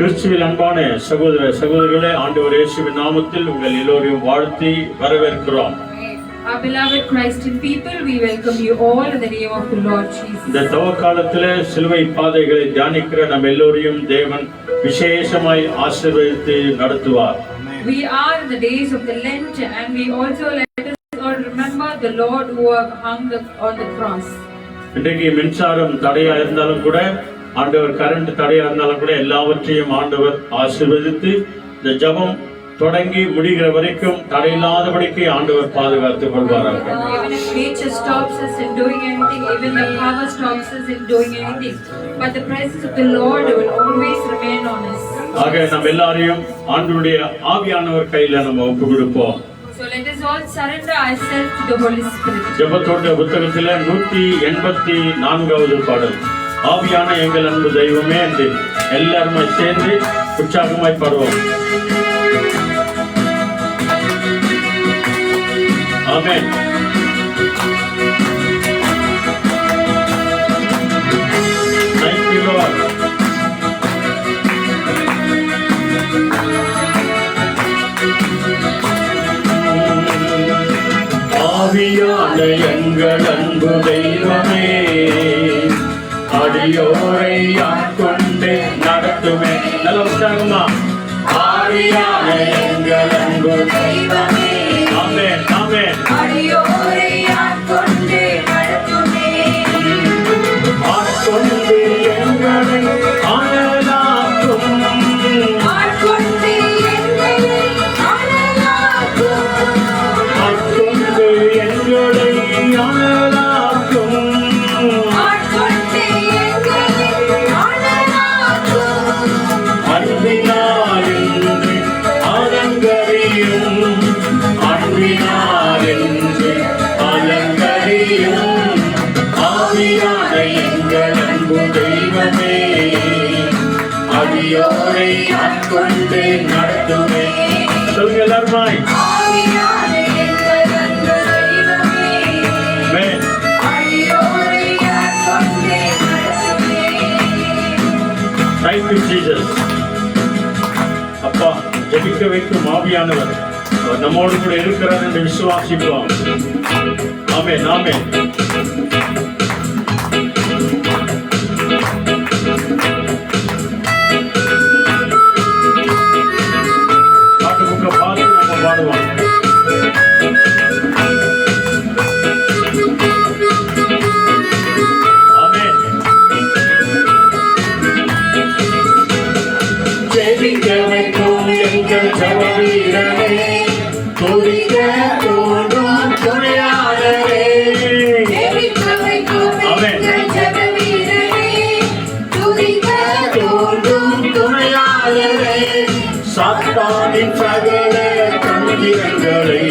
கிறிஸ்துவில் அன்பான சகோதர சகோதரிகளே, ஆண்டவர் இயேசுவின் நாமத்தில் உங்கள் எல்லோரையும் வாழ்த்தி வரவேற்கிறோம். Our beloved Christian people, we welcome you all in the name of the Lord Jesus. இந்த தவ காலத்திலே சிலுவை பாதைகளை தியானிக்கிற நம்ம எல்லோரையும் தேவன் விசேஷமாய் ஆசீர்வதித்து நடத்துவார். We are in the days of the Lent, and we also let us all remember the Lord who have hung on the cross. இன்றைக்கு மின்சாரம் தடையா இருந்தாலும் கூட, ஆண்டவர் கரண்ட் தடையா இருந்தாலும் கூட, எல்லாவற்றையும் ஆண்டவர் ஆசீர்வதித்து இந்த ஜெபம் தொடங்கி முடிகிற வரைக்கும் தடையில்லாதபடிக்கு ஆண்டவர் பாதுகாத்துக் கொள்வாராக. Even if nature stops us in doing anything, even the power stops us in doing anything, but the presence of the Lord will always remain on us. ஆக நம்ம எல்லாரையும் ஆண்டவருடைய ஆவியானவர் கையில நம்ம ஒப்பு கொடுப்போம். So let us all surrender ourselves to the Holy Spirit. ஜெபத்தோட புத்தகத்திலே 184வது பாடல், ஆவியான எங்கள் அன்பு தெய்வமே என்று எல்லாருமே சேர்ந்து உற்சாகமாய் பாடுவோம். ஆமென். Thank you Lord. ஆவியான எங்கள் அன்பு தெய்வமே, அடியோரை ஆட்கொண்டு நடத்துமே. நல்ல உற்சாகமா, ஆவியான எங்கள் அன்பு தெய்வமே, ஆமென் ஆமென், அடியோரை ஆட்கொண்டு நடத்துமே. ஆட்கொண்டு எங்களை ஆளலாக்கும், ஆட்கொண்டு எங்களை ஆளலாக்கும், ஆட்கொண்டு எங்களை ஆளலாக்கும், ஆட்கொண்டு எங்களை ஆளலாக்கும். அன்பினால் என்று அலங்கரியும், அன்பினால் என்று அலங்கரியும், ஆவியான எங்கள் அன்பு தெய்வமே, அடியோரை ஆட்கொண்டு நடத்துமே. சொல்லுங்க எல்லாருமாய், ஆவியான எங்கள் அன்பு தெய்வமே, ஆமென். அடியோரை ஆட்கொண்டு நடத்துமே. Thank you Jesus. அப்பா, ஜெபிக்க வைக்கும் ஆவியானவர் அவர் நம்மோடு கூட இருக்கிறார் என்று விசுவாசிப்போம். ஆமென் ஆமென். பாட்டு புக்க பாட்டு நம்ம பாடுவோம். ஆமென். ஜெபிக்க வைக்கும் எங்கள் ஜெப வீரனே, துதிக்க தோன்றும் துணையாளரே. ஜெபிக்க வைக்கும் எங்கள் ஜெப வீரனே, துதிக்க தோன்றும் துணையாளரே, சாத்தானின் சகல தந்திரங்களை,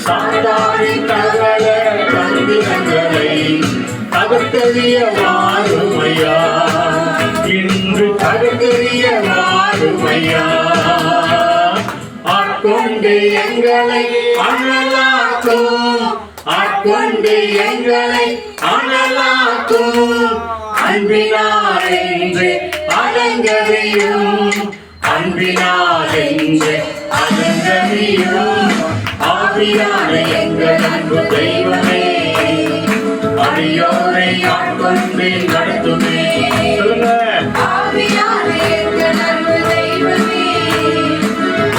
சாத்தானின் சகல தந்திரங்களை தகர்த்தெறிய வாருமையா, இன்று தகர்த்தெறிய வாருமையா. ஆட்கொண்டு எங்களை அனலாக்கும், ஆட்கொண்டு எங்களை அனலாக்கும், அன்பினால் என்று அலங்கரியும், அன்பினால் என்று அலங்கரியும், ஆவியான எங்கள் அன்பு தெய்வமே, அடியோரை ஆட்கொண்டு நடத்துமே. சொல்லுங்க, ஆவியான எங்கள் அன்பு தெய்வமே,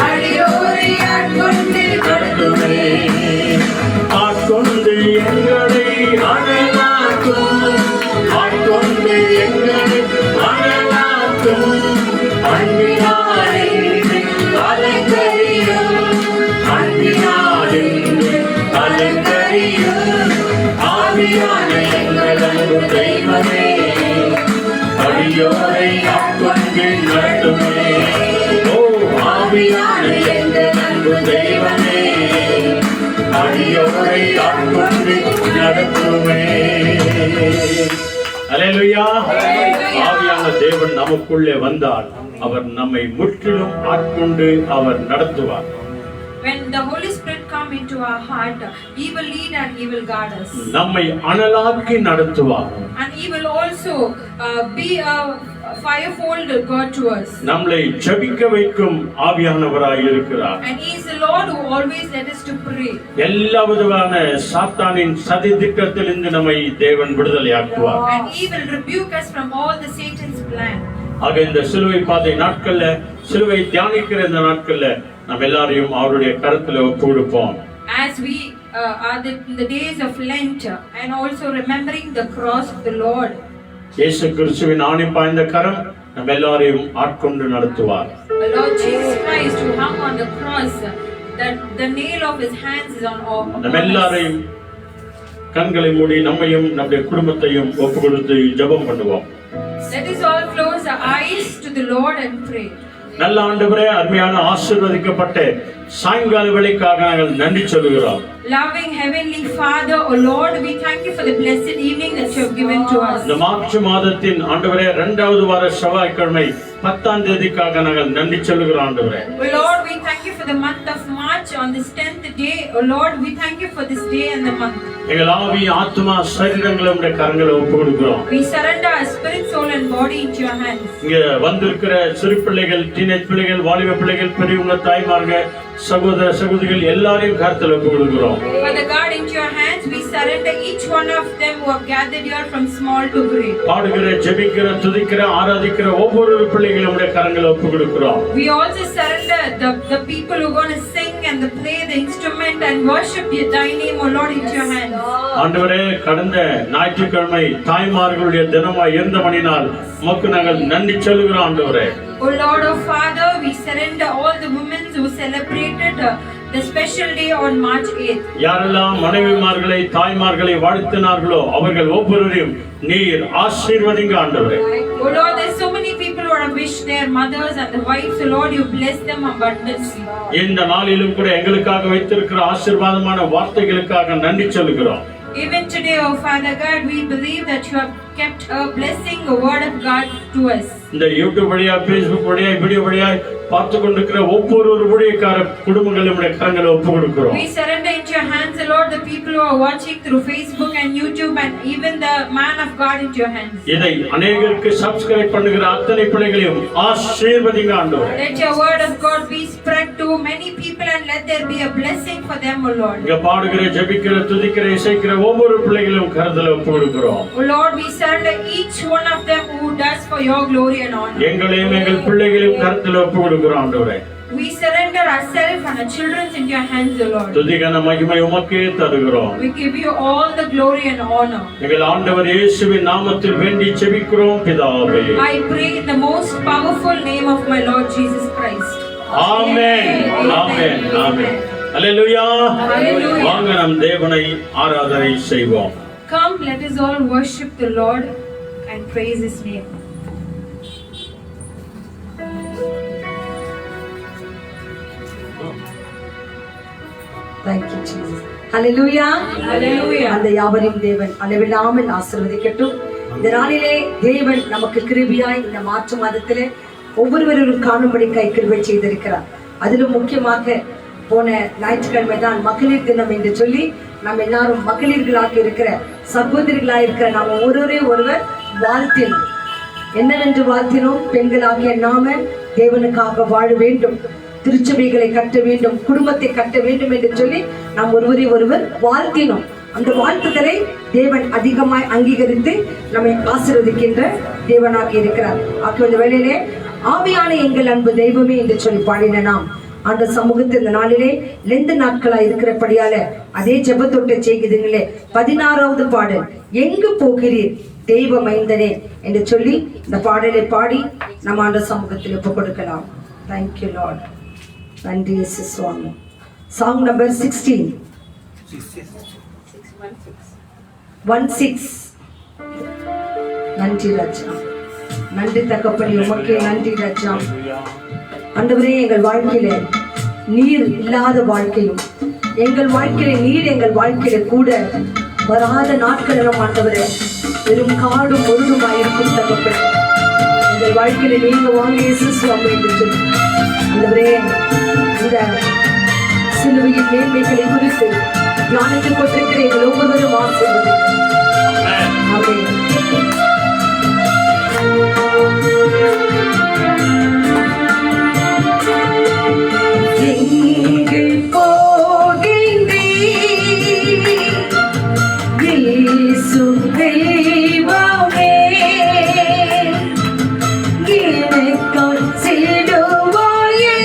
அடியோரை ஆட்கொண்டு நடத்துமே. ஆட்கொண்டு எங்களை அனலாக்கும், ஆட்கொண்டு எங்களை அனலாக்கும், அன்பினால் என்று அலங்கரியும், அன்பினால் என்று அலங்கரியும், ஆவியான எங்கள் அன்பு தெய்வமே, அடியோரை ஆட்கொண்டு நடத்துமே. ஓ ஆவியான எங்கள் அன்பு தெய்வமே, அடியோரை ஆட்கொண்டு நடத்துமே. அல்லேலூயா. ஆவியான தேவன் நமக்குள்ளே வந்தால் அவர் நம்மை முற்றிலும் ஆட்கொண்டு அவர் நடத்துவார். When the Holy Spirit come into our heart, He will lead and He will guide us. நம்மை அனலாக்கி நடத்துவார். And He will also be a fivefold God to us. நம்மளை ஜெபிக்க வைக்கும் ஆவியானவராய் இருக்கிறார். And He is the Lord who always led us to pray. எல்லா விதமான சாத்தானின் சதி திட்டத்திலிருந்து நம்மை தேவன் விடுதலையாக்குவார். And He will rebuke us from all the Satan's plan. ஆக இந்த சிலுவை பாதை நாட்கள்ல, சிலுவை தியானிக்கிற இந்த நாட்கள்ல நாம் எல்லாரையும் அவருடைய கரத்துல ஒப்பு கொடுப்போம். As we are in the days of Lent and also remembering the cross of the Lord. இயேசு கிறிஸ்துவின் ஆணி பாய்ந்த கரம் நம்ம எல்லாரையும் ஆட்கொண்டு நடத்துவார். The Lord Jesus Christ who hung on the cross, that the nail of His hands is on all. நம்ம எல்லாரையும் கண்களை மூடி நம்மையும் நம்முடைய குடும்பத்தையும் ஒப்பு கொடுத்து ஜெபம் பண்ணுவோம். Let us all close our eyes to the Lord and pray. நல்ல ஆண்டவரே, அருமையான ஆசீர்வதிக்கப்பட்ட சாயங்கால வேளைக்காக நாங்கள் நன்றி சொல்கிறோம். Loving Heavenly Father, O Lord, we thank you for the blessed evening that you have given to us. இந்த மார்ச் மாதத்தின் ஆண்டவரே 2வது வார செவ்வாய்க்கிழமை 10ஆம் தேதிக்காக நாங்கள் நன்றி சொல்கிறோம் ஆண்டவரே. O Lord, we thank you for the month of March on this 10th day. O Lord, we thank you for this day and the month. எங்கள் ஆவி, ஆத்துமா, சரீரங்களை உம்முடைய கரங்களை ஒப்பு கொடுக்கிறோம். We surrender our spirit, soul and body into your hands. இங்க வந்திருக்கிற சிறு பிள்ளைகள், டீனேஜ் பிள்ளைகள், வாலிப பிள்ளைகள், பெரியவங்க, தாய்மார்கள், சகோதர சகோதரிகள் எல்லாரையும் கரத்தில் ஒப்பு கொடுக்கிறோம். Father God, into your hands we surrender each one of them who have gathered here from small to great. பாடுகிற, ஜெபிக்கிற, துதிக்கிற, ஆராதிக்கிற ஒவ்வொரு பிள்ளைகளும் உம்முடைய கரங்களை ஒப்பு கொடுக்கிறோம். We also surrender the people who are going to sing and play the instrument and worship thy name, O Lord, into your hands. ஆண்டவரே, கடந்த ஞாயிற்றுக்கிழமை தாய்மார்களுடைய தினமாய் இருந்தபடியால் உமக்கு நாங்கள் நன்றி சொல்கிறோம் ஆண்டவரே. O Lord, O Father, we surrender all the women who celebrated the special day on March 8th. யாரெல்லாம் மனைவிமார்களை, தாய்மார்களை வாழ்த்தினார்களோ அவர்கள் ஒவ்வொருவரையும் நீர் ஆசீர்வதிங்க ஆண்டவரே. O Lord, there's so many people who have wished their mothers and the wives. O Lord, you bless them abundantly. இந்த நாளிலும் கூட எங்களுக்காக வைத்திருக்கிற ஆசீர்வாதமான வார்த்தைகளுக்காக நன்றி சொல்கிறோம். Even today, O Father God, we believe that you have kept a blessing, a word of God to us. இந்த யூடியூப் வழியா, ஃபேஸ்புக் வழியா, வீடியோ வழியா பார்த்து கொண்டிருக்கிற ஒவ்வொரு ஊழியக்கார குடும்பங்களும் கரங்களை ஒப்பு கொடுக்கிறோம். We surrender into your hands, O Lord, the people who are watching through Facebook and YouTube and even the man of God into your hands. இதை அநேகருக்கு சப்ஸ்கிரைப் பண்ணுகிற அத்தனை பிள்ளைகளையும் ஆசீர்வதிங்க ஆண்டவரே. Let your word of God be spread to many people and let there be a blessing for them, O Lord. இங்க பாடுகிற, ஜெபிக்கிற, துதிக்கிற, இசைக்கிற ஒவ்வொரு பிள்ளைகளையும் கரத்துல ஒப்பு கொடுக்கிறோம். O Lord, we surrender each one of them who does for your glory and honor. எங்களையும் எங்கள் பிள்ளைகளையும் கரத்துல ஒப்பு கொடுக்கிறோம் ஆண்டவரே. We surrender ourselves and our children into your hands, O Lord. துதிகன மகிமை உமக்கே தருகிறோம். We give you all the glory and honor. எங்கள் ஆண்டவர் இயேசுவின் நாமத்தில் வேண்டி ஜெபிக்கிறோம் பிதாவே. I pray in the most powerful name of my Lord Jesus Christ. Amen, amen, amen. Hallelujah. Hallelujah. வாங்க நம் தேவனை ஆராதனை செய்வோம். Come, let us all worship the Lord and praise His name. Thank you, Jesus. Hallelujah. Hallelujah. அந்த யாவரையும் தேவன் அளவில்லாமல் ஆசீர்வதிக்கட்டும். இந்த நாளிலே தேவன் நமக்கு கிருபையாய் இந்த மார்ச் மாதத்திலே ஒவ்வொருவரும் காணும்படி கிருபை செய்திருக்கிறார். அதிலும் முக்கியமாக போன ஞாயிற்றுக்கிழமை தான் மகளிர் தினம் என்று சொல்லி நம்ம எல்லாரும் மகளிர்களாக இருக்கிற சகோதரிகளாக இருக்கிற நாம் ஒருவர் வாழ்த்தினோம். என்னவென்று வாழ்த்தினோம்? பெண்களாகிய நாம தேவனுக்காக வாழ வேண்டும், திருச்சபைகளை கட்ட வேண்டும், குடும்பத்தை கட்ட வேண்டும் என்று சொல்லி நாம் ஒருவர் வாழ்த்தினோம். அந்த வாழ்த்துதலை தேவன் அதிகமாய் அங்கீகரித்து நம்மை ஆசீர்வதிக்கின்ற தேவனாக இருக்கிறார். ஆகிய இந்த வேளையிலே ஆவியான எங்கள் அன்பு தெய்வமே என்று சொல்லி பாடின நாம் அந்த சமூகத்தில் இந்த நாளிலே 2 நாட்களா இருக்கிறபடியால அதே ஜெபத்தொட்டை செய்கிறீங்களே 16வது பாடல், எங்கு போகிறீர் தெய்வ மைந்தனே என்று சொல்லி இந்த பாடலை பாடி நம்ம அந்த சமூகத்தில் ஒப்பு கொடுக்கலாம். Thank you Lord. நன்றி இயேசு சுவாமி. Song number 16 16. நன்றி ராஜா, நன்றி தகப்பனே, உமக்கே நன்றி ராஜா. ஆண்டவரே, எங்கள் வாழ்க்கையில நீர் இல்லாத வாழ்க்கையும் எங்கள் வாழ்க்கையில நீர் எங்கள் வாழ்க்கையில கூட வராத நாட்களிலும் ஆண்டவரே வெறும் காடும் பொருளுமாயிருக்கும் தகப்பனே, எங்கள் வாழ்க்கையில நீங்க வாங்க இயேசு சுவாமி என்று சொல்லி ஆண்டவரே இந்த சிலுவையின் மேன்மைகளை குறித்து தியானத்தில் கொண்டிருக்கிற எங்கள் ஒவ்வொருவரும் ஆசீர்வதிங்க. ஆமென். எங்கு போகின்றீ இயேசு தெய்வமே எனக்காய் சிலுவையை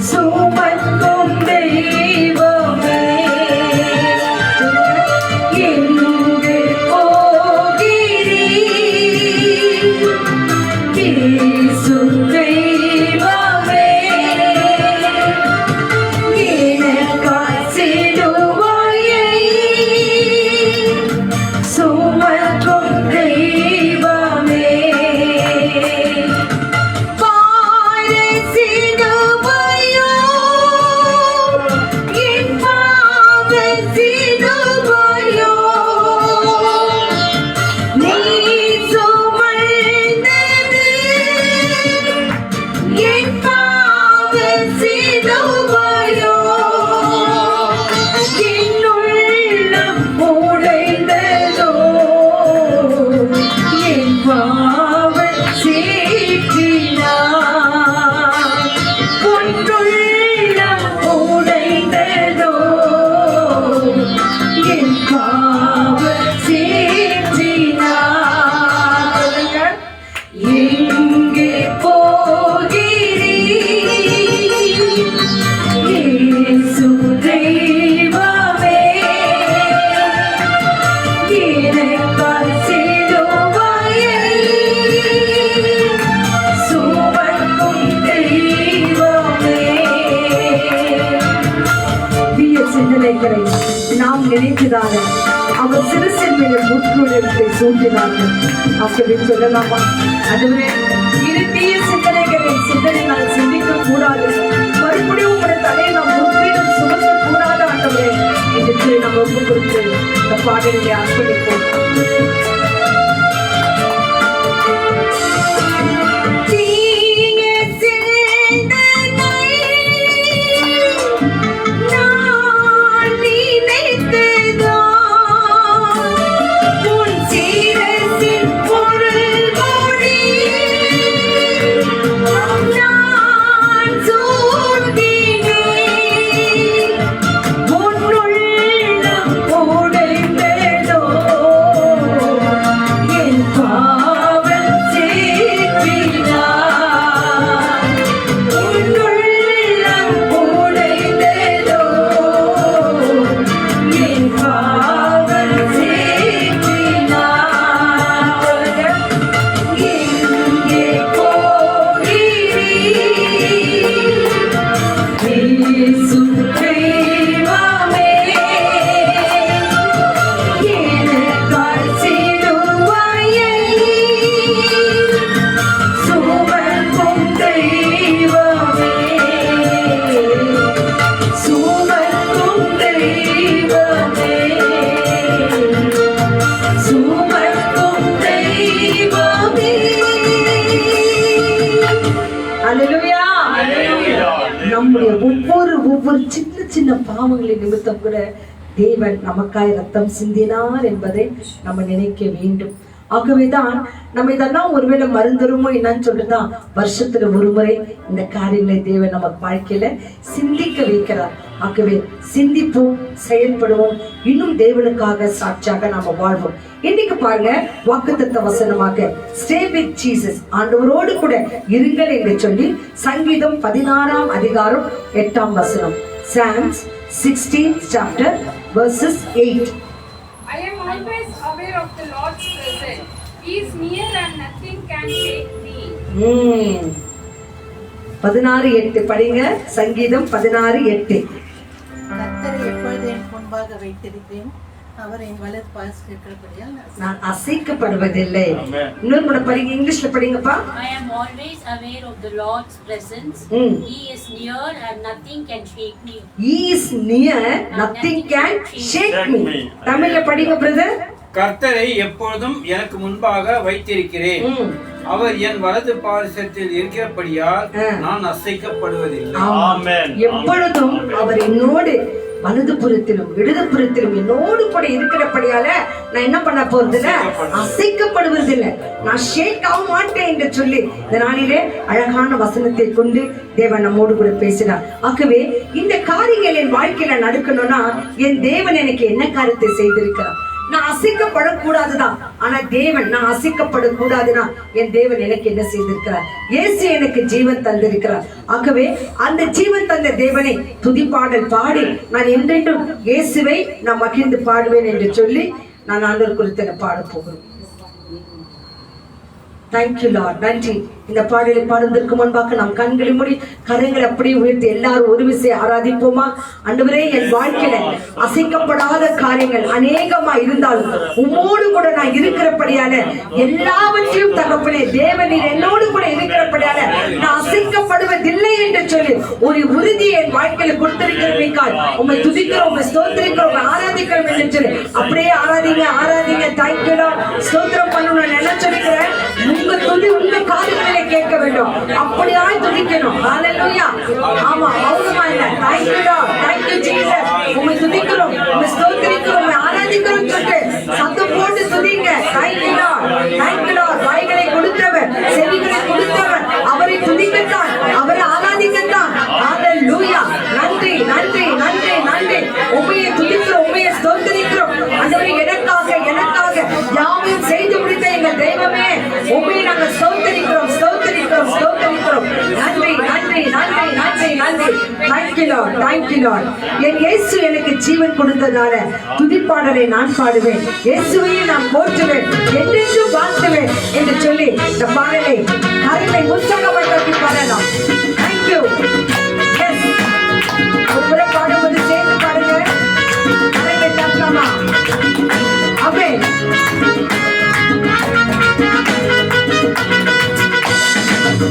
சுமக்கும் தெய்வமே எங்கு போகிறீ இயேசு தெய்வமே எனக்காய் சிலுவையை சுமக்கும் தெய்வமே பார சிலுவையோ என் பாவ சிலுவையோ நீ சுமந்தது என் பாவ சிலுவையோ என் உள்ளம் உடைந்ததோ என் பாவ சீற்றினார் உன்னுள்ளம் உடைந்ததோ என் பாவ சீற்றினார் எங்கே போகிறீ இயேசு தெய்வமே எனக்காய் சிலுவையை சுமக்கும் தெய்வமே. தீய சிந்தனைகளை நாம் நினைத்ததால அவர் சிறு செல்மையை முற்றுடைப்பை சூட்டினார்கள் அப்படின்னு சொல்லலாமா? அதுவே இது தீய சிந்தனைகளை சிந்தனைகள் சிந்திக்க கூடாது, மறுபடியும் உங்களுடைய தலையை நாம் முற்றிலும் சுமக்க கூடாது. ஆண்டவரே இதுக்கு நம்ம ஒப்பு கொடுத்து இந்த பாடலை அர்ப்பணிப்போம். தீய சிந்தனை நான் நினைத்ததோ உன் சிரசின் பொருள் மொழி நான் சூட்டினேன் உன்னுள்ளம் உடைந்ததோ என் பாவ சீற்றினார் உன்னுள்ளம் உடைந்ததோ என் பாவ சீற்றினார் எங்கே போகிறீ இயேசு தெய்வமே எனக்காய் சிலுவையை சுமக்கும் தெய்வமே சுமக்கும் தெய்வமே சுமக்கும் தெய்வமே. அல்லேலூயா. நம்முடைய ஒவ்வொரு சின்ன சின்ன பாவங்களின் நிமித்தம் கூட தேவன் நமக்காய் ரத்தம் சிந்தினார் என்பதை நம்ம நினைக்க வேண்டும். ஆகவேதான் நம்ம இதெல்லாம் ஒருவேளை மறந்துருமோ என்னன்னு சொல்லிட்டுதான் வருஷத்துல ஒரு முறை இந்த காரியங்களை தேவன் நம்ம வாழ்க்கையில சிந்திக்க வைக்கிறார். ஆகவே சிந்திப்போம், செயல்படுவோம், இன்னும் தேவனுக்காக சாட்சியாக நாம வாழ்வோம். இன்னைக்கு பாருங்க, வாக்குத்தத்த வசனமாக ஸ்டே வித் ஜீசஸ், ஆண்டவரோடு கூட இருங்கள் என்று சொல்லி சங்கீதம் 16ஆம் அதிகாரம் 8ஆம் வசனம். Psalms 16th chapter verses 8. I am always aware of the Lord's presence. He is near and nothing can shake me. 16:8 படிங்க. சங்கீதம் 16:8. கர்த்தரை எப்பொழுது என் முன்பாக வைத்திருக்கிறேன், அவர் என் வலது பாதத்தில் இருக்கிறபடியால் நான் அசைக்கப்படுவதில்லை. Amen. இன்னொரு முறை படிங்க, இங்கிலீஷ்ல படிங்கப்பா. I am always aware of the Lord's presence. He is near and nothing can shake me. He is near, nothing can shake me. தமிழ்ல படிங்க பிரதர். கர்த்தரை எப்பொழுதும் எனக்கு முன்பாக வைத்திருக்கிறேன், அவர் என் வலது பாரிசத்தில் இருக்கிறபடியால் நான் அசைக்கப்படுவதில்லை. ஆமென். எப்பொழுதும் அவர் என்னோடு வலது புறத்திலும் இடது புறத்திலும் என்னோடு கூட இருக்கிறபடியால நான் என்ன பண்ண போறதில்ல, அசைக்கப்படுவதில்லை, நான் ஷேக் ஆக மாட்டேன் என்று சொல்லி இந்த நாளிலே அழகான வசனத்தை கொண்டு தேவன் நம்மோடு கூட பேசினார். ஆகவே இந்த காரியங்கள் என் வாழ்க்கையில நடக்கணும்னா என் தேவன் எனக்கு என்ன காரியத்தை செய்திருக்கிறார். நான் அசைக்கப்படக்கூடாதுதான், ஆனா தேவன் நான் அசைக்கப்படக்கூடாதுன்னா என் தேவன் எனக்கு என்ன செய்திருக்கிறார். இயேசு எனக்கு ஜீவன் தந்திருக்கிறார். ஆகவே அந்த ஜீவன் தந்த தேவனை துதிப்பாடல் பாடி நான் என்றென்றும் இயேசுவை நான் மகிழ்ந்து பாடுவேன் என்று சொல்லி நான் ஆண்டவர் குறித்து பாட போகிறேன். Thank you Lord. நன்றி. இந்த பாடலை பாடுவதற்கு முன்பாக நாம் கண்களை மூடி கரங்களை அப்படியே உயர்த்தி எல்லாரும் ஒரு விசை ஆராதிப்போமா. ஆண்டவரே, என் வாழ்க்கையில அசைக்கப்படாத காரியங்கள் அநேகமா இருந்தாலும் உம்மோடு கூட நான் இருக்கிறபடியால எல்லாவற்றையும் தகப்பனே தேவன் நீர் என்னோடு கூட இருக்கிறபடியால நான் அசைக்கப்படுவதில்லை என்று சொல்லி ஒரு உறுதியை என் வாழ்க்கையில கொடுத்திருக்கிறீர்கள். உண்மை துதிக்கிறோம், உண்மை ஸ்தோத்திரிக்கிறோம், ஆராதிக்கிறோம் என்று சொல்லி அப்படியே ஆராதிங்க ஆராதிங்க. Thank you Lord. ஸ்தோத்திரம் பண்ணணும்னு நினைச்சிருக்கிறேன். உங்க துதி உங்க காதுகளிலே கேட்க வேண்டும், அப்படியாய் துதிக்கணும். ஹalleluya. ஆமா, மௌனமா இல்ல. thank you lord, thank you jesus. உம்மை துதிக்கிறோம், உம்மை ஸ்தோத்திரிக்கிறோம், உம்மை ஆராதிக்கிறோம் சொல்லிட்டு சத்தம் போட்டு துதிங்க. thank you lord, thank you lord. வாய்களை கொடுத்தவர், செவிகளை கொடுத்தவர், அவரை துதிக்கத்தான், அவரை ஆராதிக்கத்தான். ஹalleluya. நன்றி நன்றி நன்றி நன்றி. உம்மையை துதிக்கிறோம், உம்மையை ஸ்தோத்திரிக்கிறோம். ஆண்டவரே, எனக்காக யாவையும் செய்து முடித்த எங்கள் தெய்வமே, உம்மையை நாங்கள் ஸ்தோத்திரிக்கிறோம் ஸ்தோத்திரிக்கிறோம் ஸ்தோத்திரிக்கிறோம். நன்றி நன்றி நன்றி நன்றி நன்றி. thank you lord, thank you lord. என் இயேசு எனக்கு ஜீவன் கொடுத்ததால துதிப்பாடலை நான் பாடுவேன், இயேசுவையே நான் போற்றுவேன், என்றென்றும் வாழ்த்துவேன் என்று சொல்லி இந்த பாடலை கரங்களை உற்சாகப்படுத்தி பாடலாம். thank you. yes, ஒரு முறை பாடும்போது சேர்ந்து பாடுங்க. கரங்களை தட்டலாமா? ஆமென்.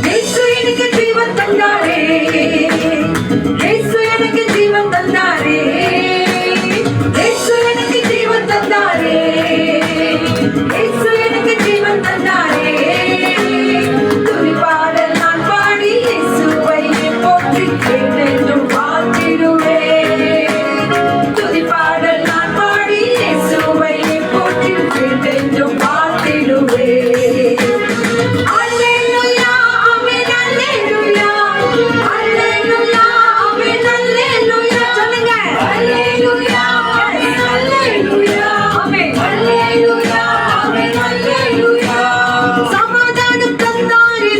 இயேசு எனக்கு ஜீவன் தந்தாரே, இயேசு எனக்கு ஜீவன் தந்தாரே, இயேசு எனக்கு ஜீவன் தந்தாரே, இயேசு எனக்கு ஜீவன் தந்தாரே. துதிப்பாடல் நான் பாடி இயேசுவை போற்றி என்றென்றும் வாழ்த்திடுவேன். துதிப்பாடல் நான் பாடி இயேசுவை போற்றி என்றென்றும் வாழ்த்திடுவேன். சமாதானம் தந்தாரே,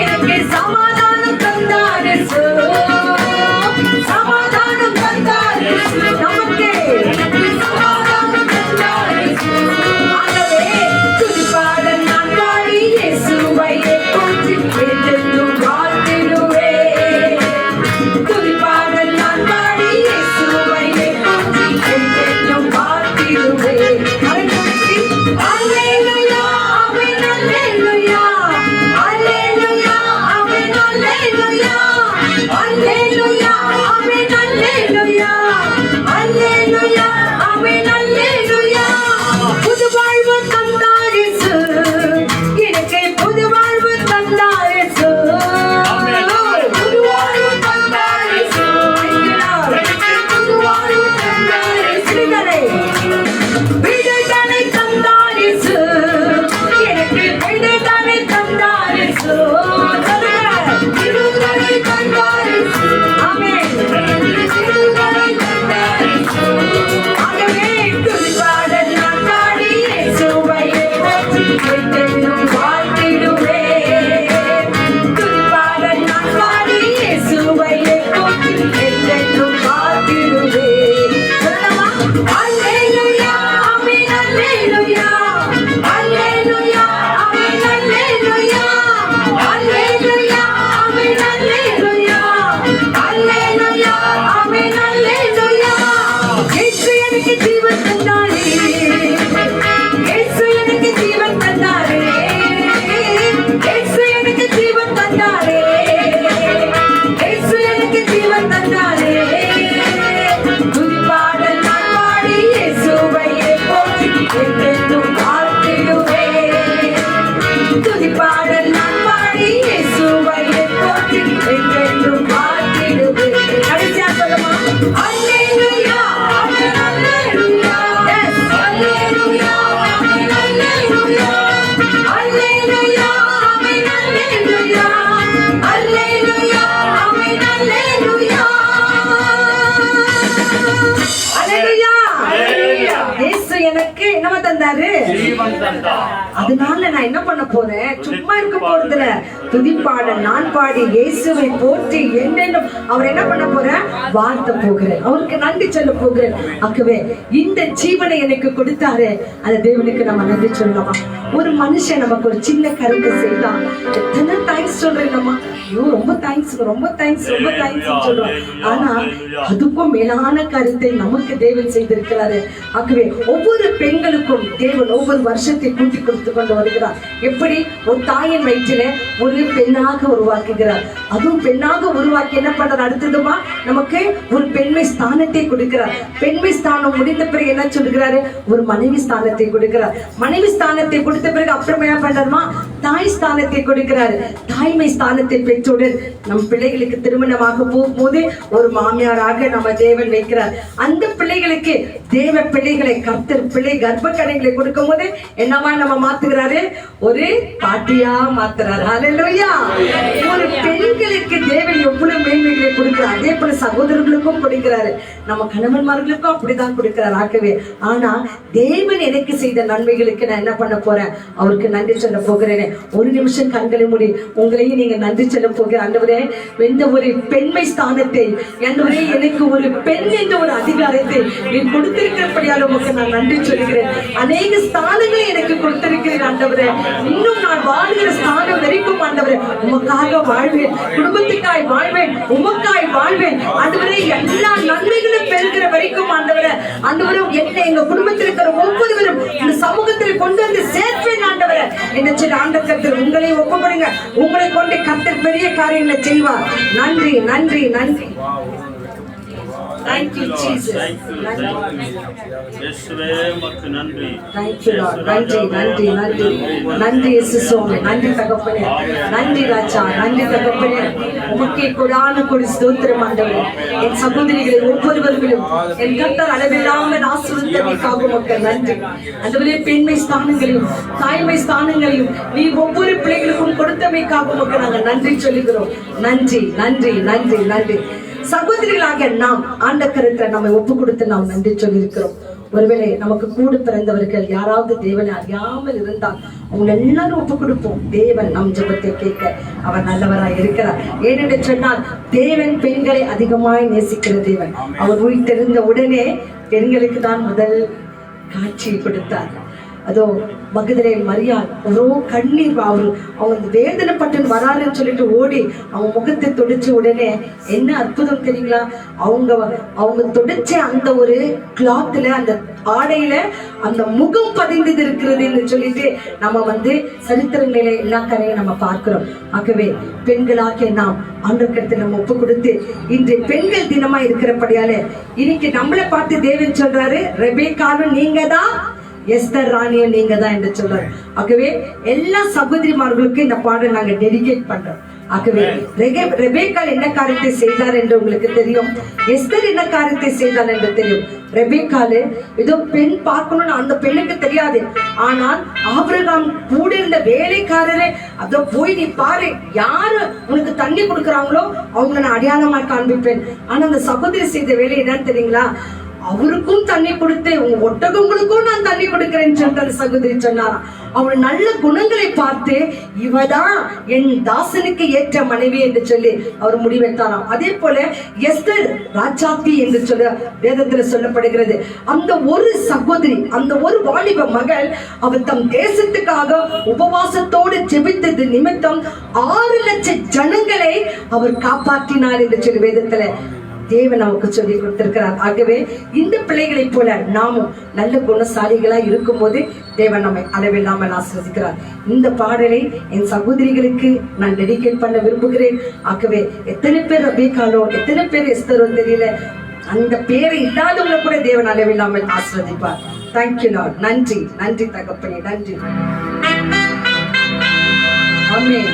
எனக்கு சமாதானம் தந்தாரே, தந்தாரு? ஜீவன் தந்தார். அதனால நான் என்ன பண்ண போறேன்? சும்மா இருக்க போறதுல துதிப்பாட நான் பாடி இயேசுவை போற்றி என்னென்னும் அவர் என்ன பண்ண போறேன்? வாழ்த்த போகிறேன், அவருக்கு நன்றி சொல்ல போகிறேன். ஆகவே இந்த ஜீவனை எனக்கு கொடுத்தாரு, அந்த தேவனுக்கு நம்ம நன்றி சொல்லலாமா? ஒரு மனுஷன் நமக்கு ஒரு சின்ன கருத்தை செய்தா எத்தனை தேங்க்ஸ் சொல்றேன் நம்ம, ஐயோ ரொம்ப தேங்க்ஸ், ரொம்ப தேங்க்ஸ், ரொம்ப தேங்க்ஸ் சொல்றோம். ஆனா அதுக்கும் மேலான கருத்தை நமக்கு தேவன் செய்திருக்கிறாரு. ஆகவே ஒவ்வொரு பெண்களுக்கும் தேவன் ஒவ்வொரு வருஷத்தை கூட்டி கொடுத்து கொண்டு வருகிறார். எப்படி? ஒரு தாயின் வயிற்றில ஒரு பெண்ணாக உருவாக்குகிறார். அதுவும் பெண்ணாக உருவாக்கி என்ன பண்றார்? அடுத்ததுமா நமக்கு ஒரு பெண்மை ஸ்தானத்தை கொடுக்கிறார். பெண்மை ஸ்தானம் முடிந்த பிறகு என்ன சொல்லுகிறாரு? ஒரு மனைவி ஸ்தானத்தை கொடுக்கிறார். மனைவி ஸ்தானத்தை கொடுத்த பிறகு அப்புறமா என்ன பண்றாருமா? தாய் ஸ்தானத்தை கொடுக்கிறாரு. தாய்மை ஸ்தானத்தை பெற்றவுடன் நம் பிள்ளைகளுக்கு திருமணமாக போகும்போது ஒரு மாமியாராக நம்ம தேவன் வைக்கிறார். அந்த பிள்ளைகளுக்கு தேவ பிள்ளைகளை கர்த்தர் பிள்ளை கர்ப்ப கடைகளை கொடுக்கும் போது என்னவா நம்ம மாத்துகிறாரு? ஒரு பாட்டியா மாத்துறாரு. ஹல்லேலூயா. ஒரு பெண்களுக்கு தேவன் எவ்வளவு மேன்மைகளை கொடுக்கிறார், அதே போல சகோதரர்களுக்கும் கொடுக்கிறாரு, நம்ம கணவன்மார்களுக்கும் அப்படிதான் கொடுக்கிறார். ஆகவே ஆனா தேவன் எனக்கு செய்த நன்மைகளுக்கு நான் என்ன பண்ண போறேன்? அவருக்கு நன்றி சொல்ல போகிறேன். ஒரு நிமிஷம் கண்களை மூடி உங்களையும் நீங்க நன்றி சொல்ல போகிற ஆண்டவரே, எந்த ஒரு பெண்மை ஸ்தானத்தை, ஆண்டவரே எனக்கு ஒரு பெண் என்ற ஒரு அதிகாரத்தை நீ கொடுத்திருக்கிறபடியால் உமக்கு நான் நன்றி சொல்கிறேன். அநேக ஸ்தானங்களை எனக்கு கொடுத்திருக்கிறேன் ஆண்டவரே. இன்னும் நான் வாழ்கிற ஸ்தானம் வரைக்கும் ஆண்டவரே உமக்காக வாழ்வேன், குடும்பத்துக்காய் வாழ்வேன், உமக்காய் வாழ்வேன் ஆண்டவரே. எல்லா நன்மைகளும் பெறுகிற வரைக்கும் ஆண்டவரே, ஆண்டவரே என்னை எங்க குடும்பத்தில் இருக்கிற ஒவ்வொருவரும் இந்த சமூகத்தில் கொண்டு வந்து சேர்ப்பேன் ஆண்டவரே என்று சொல்லி ஆண்டவர் கர்த்தர் உங்களை ஒப்புக்கொடுங்க. உங்களை கொண்டு கர்த்தர் பெரிய காரியங்களை செய்வார். நன்றி நன்றி நன்றி. Thank you Jesus. இயேசுவே உமக்கு நன்றி. Thank you Lord. நன்றி நன்றி நன்றி நன்றி இயேசு சுவாமி. நன்றி தகப்பனே, நன்றி ராஜா, நன்றி தகப்பனே. உமக்கே கொடான கொடி ஸ்தோத்திரம் ஆண்டவரே. என் சகோதரிகளை ஒவ்வொருவர்களும் என் கர்த்தர் அளவில்லாமல் ஆசீர்வதித்தமைக்காக உமக்கு நன்றி ஆண்டவரே. பெண்மை ஸ்தானங்களையும் தாய்மை ஸ்தானங்களையும் நீ ஒவ்வொரு பிள்ளைகளுக்கும் கொடுத்தமைக்காக உமக்கு நாங்கள் நன்றி சொல்லுகிறோம். நன்றி நன்றி நன்றி நன்றி. சகோதரிகளாக நாம் ஆண்ட கருத்தை நம்மை ஒப்பு கொடுத்து நாம் நன்றி சொல்லியிருக்கிறோம். ஒருவேளை நமக்கு கூட பிறந்தவர்கள் யாராவது தேவனை அறியாமல் இருந்தால் அவங்க எல்லாரும் ஒப்பு கொடுப்போம். தேவன் நம் ஜெபத்தை கேட்க அவர் நல்லவராய் இருக்கிறார். ஏனென்று சொன்னால் தேவன் பெண்களை அதிகமாய் நேசிக்கிற தேவன். அவர் உயிர்த்தெழுந்த உடனே பெண்களுக்கு தான் முதல் காட்சி கொடுத்தார். அதோ மகதலே மரியாள் ஒரு கண்ணீர், அவங்க வேதனைப்பட்டு வராருன்னு சொல்லிட்டு ஓடி அவங்க முகத்தை தொடிச்ச உடனே என்ன அற்புதம் தெரியுங்களா? அவங்க தொடிச்ச அந்த ஒரு கிளாத்ல, அந்த ஆடையில அந்த முகம் பதிந்தது இருக்கிறதுன்னு சொல்லிட்டு நம்ம சரித்திரங்களில எல்லா கரையும் நம்ம பார்க்கிறோம். ஆகவே பெண்களாகிய நாம் ஆண்டவரிடத்தில் நம்ம ஒப்பு கொடுத்து இன்று பெண்கள் தினமா இருக்கிறபடியால இன்னைக்கு நம்மளை பார்த்து தேவன் சொல்றாரு, ரெபேக்காலும் நீங்க தான், எஸ்தர் ராணியும் நீங்க தான் என்று சொல்றாரு. ஆகவே எல்லா சகோதரிமார்களுக்கும் இந்த பாடல் நாங்க டெடிகேட் பண்றோம். ஆகவே ரெபேக்கால் என்ன காரியத்தை செய்தார் என்று உங்களுக்கு தெரியும், எஸ்தர் என்ன காரியத்தை செய்தார் என்று தெரியும். ரெபேக்கால் ஏதோ பெண் பார்க்கணும்னு அந்த பெண்ணுக்கு தெரியாது. ஆனால் ஆபிரகாம் கூட இருந்த வேலைக்காரரை அதோ போய் நீ பாரு, யாரு உனக்கு தண்ணி கொடுக்குறாங்களோ அவங்களை நான் அடையாளமா காண்பிப்பேன். ஆனா அந்த சகோதரி செய்த வேலை என்னன்னு தெரியுங்களா? அவருக்கும் தண்ணி கொடுத்து உங்க ஒட்டகங்களுக்கும் நான் தண்ணி கொடுக்கிறேன்னு சொல்ற சகோதரி சொன்னாராம். அவள் நல்ல குணங்களை பார்த்து இவதான் என் தாசனுக்கு ஏற்ற மனைவி என்று சொல்லி அவர் முடிவெடுத்தாராம். அதே போல எஸ்தர் ராஜாத்தி என்று சொல்ல வேதத்துல சொல்லப்படுகிறது. அந்த ஒரு சகோதரி, அந்த ஒரு வாலிப மகள், அவர் தம் தேசத்துக்காக உபவாசத்தோடு ஜெபித்தது நிமித்தம் 6 லட்சம் ஜனங்களை அவர் காப்பாற்றினார் என்று சொல்லி வேதத்துல தேவன் நமக்கு சொல்லி கொடுத்திருக்கிறார். ஆகவே இந்த பிள்ளைகளை போல நாமும் நல்ல குணசாலிகளா இருக்கும் போது தேவன் நம்மை அளவில்லாமல் ஆசீர்வதிக்கிறார். இந்த பாடலை என் சகோதரிகளுக்கு நான் டெடிகேட் பண்ண விரும்புகிறேன். ஆகவே எத்தனை பேர் ரெபேக்காலோ எத்தனை பேர் எஸ்தரோ தெரியல, அந்த பேரை இல்லாதவங்களை கூட தேவன் அளவில்லாமல் ஆசீர்வதிப்பார். Thank you Lord. நன்றி நன்றி தகப்பனே, நன்றி. ஆமென்.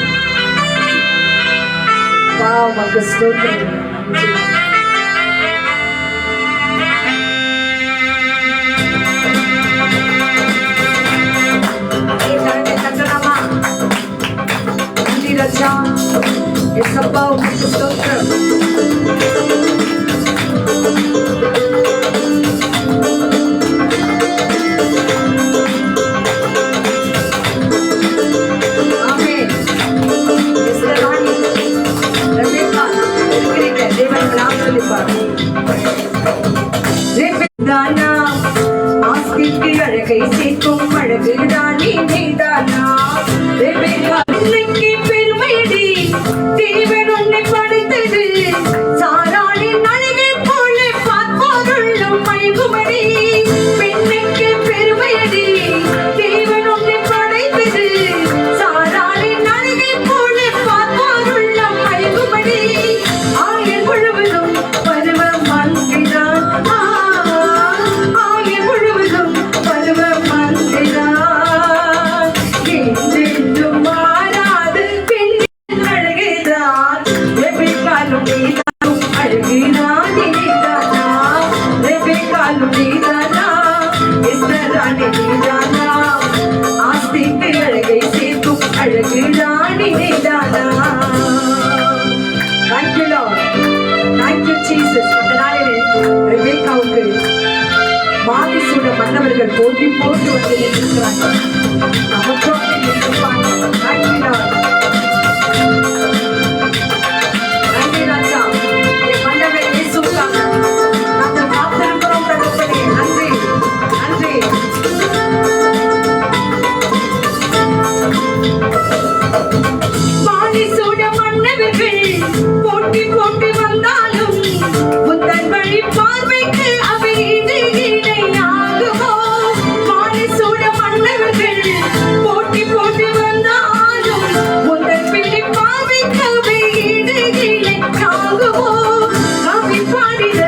உமக்கு ஸ்தோத்திரம். ராஜா எஸ்அப்பா உமக்கு ஸ்தோத்திரம். படைத்தது சாராளின் அழகை போல பார்ப்போருள்ளும் மயங்குமடி பெண்ணுக்கு பெருமையடி தேவன் உன்னை படைத்தது சாராளின் அழகை போல பார்ப்போருள்ளும் மயங்குமடி ஆயுள் முழுவதும் பருவ மங்கைதான் ஆயுள் முழுவதும் பருவ மங்கைதான் என்றென்றும் மாறாது பெண்ணின் அழகுதான் எவ்விக்காலும் நீதானும் அழகுதான் நீதானா எவ்விக்காலும் நீதானா எஸ்தராணி நீதானா ஆஸ்திக்கு அழகை சேர்க்கும் அழகுதான் நீதானா. Thank you, Lord. Thank you, Jesus. அந்த நாளிலே ரெபெக்காவுக்கு மாகிசூட மன்னவர்கள் போட்டி போட்டு வந்து நிற்கிறார்கள். நமக்கும் அப்படி நிற்பாங்க. Thank you, Lord. நன்றி ராஜா. என் மன்னவர் இயேசுவுக்காக நாங்கள் காத்திருக்கிறோம் தகப்பனே. நன்றி நன்றி. மாகிசூட மன்னவர்கள் போட்டி போட்டு வந்தாலும் புத்தன் வழி பார்வைக்கு அவை இணையாகுமோ. மாகிசூட மன்னவர்கள் போட்டி போட்டு வந்தாலும் புத்தன் வழி பார்வைக்கு அவை இணையாகுமோ. கவி பாடிட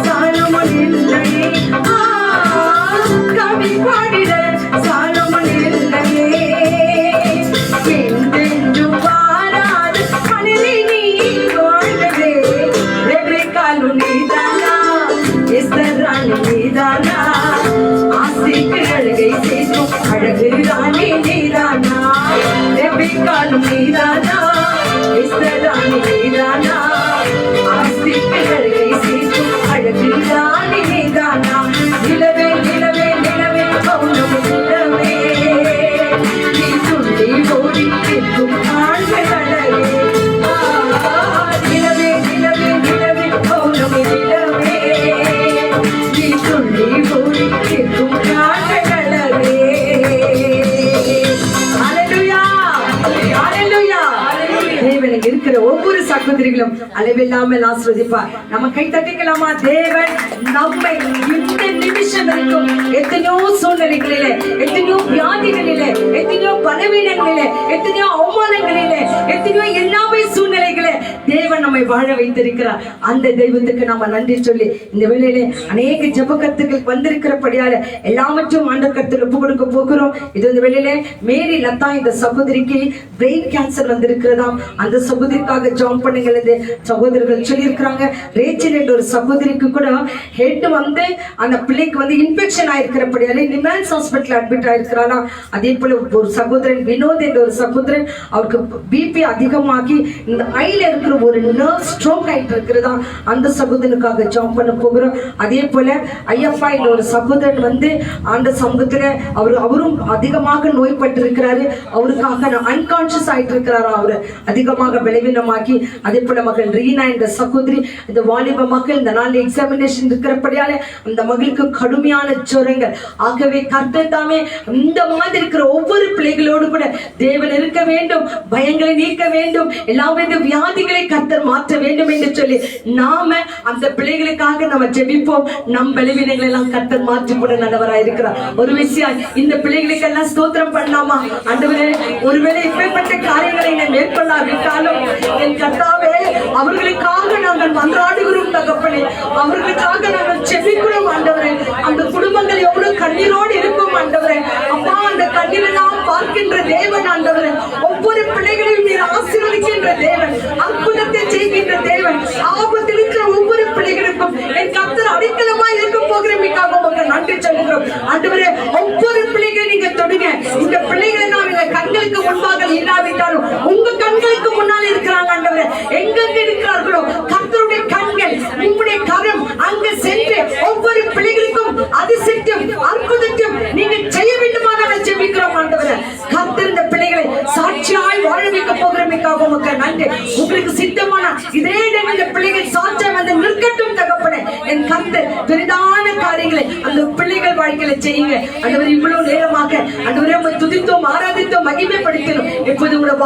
சாலமோன் இல்லையே கவி பாடிட சாலமோன் இல்லையே என்றென்றும் வாராது மனதை நீ வாழ்ந்ததே ரெபெக்காலும் நீதானா எஸ்தராணி நீதானா ஆசைக்கு அழகை சேர்க்கும் அழகுதானே நீதானா ரெபெக்காலும் நீதானா எஸ்தராணி நீதானா ஆசைக்கு அழகை சேர்க்கும் அழகுதானே நீதானா. நிலவே நிலவே நிலவே பௌர்ணமி நிலவே நீ துள்ளி ஓடி நிற்கும் ஆண்கள் அழகே நிலவே நிலவே நிலவே பௌர்ணமி நிலவே நீ துள்ளி ஓடி நிற்கும் ஆண்கள் அழகே. ஹல்லேலூயா ஹல்லேலூயா. தேவன் இருக்கிற ஒவ்வொரு சகோதரிகளும் அளவில்லாமல் ஆசீர்வதிப்பார். நம்ம கை தட்டிக்கலாமா? தேவன் நம்மை இந்த நிமிஷம் வரைக்கும் எத்தனையோ சூழ்நிலைகளிலே எத்தனையோ வியாதிகளிலே எத்தனையோ பலவீனங்களிலே எத்தனையோ அவமானங்களிலே எத்தனையோ எல்லாமே சூழ்நிலைகளே தேவன் நம்மை வாழ வைத்திருக்கிறார். அந்த தெய்வத்துக்கு நாம நன்றி சொல்லி இந்த வேளையிலே அநேக ஜெப கருத்துக்கள் வந்திருக்கிறபடியால எல்லாவற்றும் ஆண்டவர் கருத்தில் ஒப்பு கொடுக்க போகிறோம். இது இந்த வேளையிலே மேரி லதா இந்த சகோதரிக்கு பிரெயின் கேன்சர் வந்திருக்கிறதாம். அந்த சகோதரிக்காக ஜெபம் பண்ணுங்கள் என்று சகோதரர்கள் சொல்லியிருக்கிறாங்க. ரேச்சல் என்ற ஒரு சகோதரிக்கு கூட ஹெட் வந்து அந்த பிள்ளைக்கு வந்து இன்ஃபெக்ஷன் ஆயிருக்கிறபடியால நிமான்ஸ் ஹாஸ்பிட்டல் அட்மிட் ஆயிருக்கிறானா. அதே போல ஒரு சகோதரன் வினோத் என்ற ஒரு சகோதரன் அவருக்கு பிபி அதிகமாகி இந்த ஐல இருக்கிற ஒரு நர்வ் ஸ்ட்ரோக் ஆயிட்டு இருக்கிறதா. அந்த சகோதரனுக்காக ஜெபம் பண்ண போகிறோம். அதே போல ஐயப்பா என்ற ஒரு சகோதரன் வந்து அந்த சமூகத்துல அவரும் அதிகமாக நோய்பட்டு இருக்கிறாரு. அவருக்காக அன்கான்சியஸ் ஆயிட்டு இருக்கிறாரா. அவரு அதிகமாக பலவீனமாக்கி. அதே போல மகள் ரீனா என்ற சகோதரி இந்த வாலிப மக்கள் இந்த நாள் எக்ஸாமினேஷன் இருக்கிறபடியால அந்த மகளுக்கு கடுமையான ஜுரங்கள். ஆகவே கர்த்தர் தாமே இந்த மாதிரி இருக்கிற ஒவ்வொரு பிள்ளைகளோடு கூட தேவன் இருக்க வேண்டும், பயங்களை நீக்க வேண்டும், எல்லா வித வியாதிகளை கர்த்தர் மாற்ற வேண்டும் என்று சொல்லி நாம அந்த பிள்ளைகளுக்காக நம்ம ஜெபிப்போம். நம் பலவீனங்களை எல்லாம் கர்த்தர் மாற்றி போட நல்லவராய் இருக்கிறார். ஒரு விஷயம் இந்த பிள்ளைகளுக்கு எல்லாம் ஸ்தோத்திரம் பண்ணலாமா? ஆண்டவரே, ஒருவேளை இப்பேற்பட்ட காரியங்களை நான் மேற்கொள்ளாவிட்டாலும் என் கர்த்தாவே அவர்களுக்காக நாங்கள் மன்றாடுகிறோம் தகப்பனே. அவர்களுக்காக நாங்கள் ஜெபிக்கிறோம் ஆண்டவரே. அந்த குடும்பங்கள் எவ்வளவு கண்ணீரோடு இருக்கும் ஆண்டவரே. அப்பா, அந்த கண்ணீரெல்லாம் பார்க்கின்ற தேவன் ஆண்டவரே. ஒவ்வொரு பிள்ளைகளையும் நீர் ஆசீர்வதிக்கின்ற தேவன், அற்புதத்தை செய்கின்ற தேவன். ஆபத்தில் இருக்கிற ஒவ்வொரு பிள்ளைகளுக்கும் என் கர்த்தர் அடைக்கலமாய் இருக்க போகிறமைக்காக உங்களுக்கு நன்றி சொல்லுகிறோம் ஆண்டவரே. ஒவ்வொரு பிள்ளைகளை நீங்க தொடுங்க. இந்த பிள்ளைகளை நாம் எங்க கண்களுக்கு முன்பாக இல்லாவிட்டாலும் உங்க கண்களுக்கு முன்னால் இருக்கிறாங்க ஆண்டவரே. எங்கெங்க இருக்கிறார்களோ கர்த்தருடைய கண்கள், உங்களுடைய கரம் அங்க சென்று ஒவ்வொரு பிள்ளைகளுக்கும் அதிசயம் அற்புதத்தையும் நீங்க செய்ய வேண்டுமா நாங்கள் ஜெபிக்கிறோம் ஆண்டவரே. கர்த்தர் இந்த பிள்ளைகளை சாட்சியாய் வாழ வைக்க போகிறமைக்காக உங்களுக்கு நன்றி. உங்களுக்கு சித்தமான இதே இந்த பிள்ளைகள் சாட்சியாய் வந்து நிற்கட்டும் தகப்பனே. என் கர்த்தர் பெரிதான காரியங்கள் காரியங்களை அந்த பிள்ளைகள் வாழ்க்கையில செய்யுங்க ஆண்டவரே. இவ்வளவு நேரமாக ஆண்டவரே உம்மை துதித்தோம், ஆராதித்தோம், மகிமைப்படுத்தினோம். இப்போது உங்களுடைய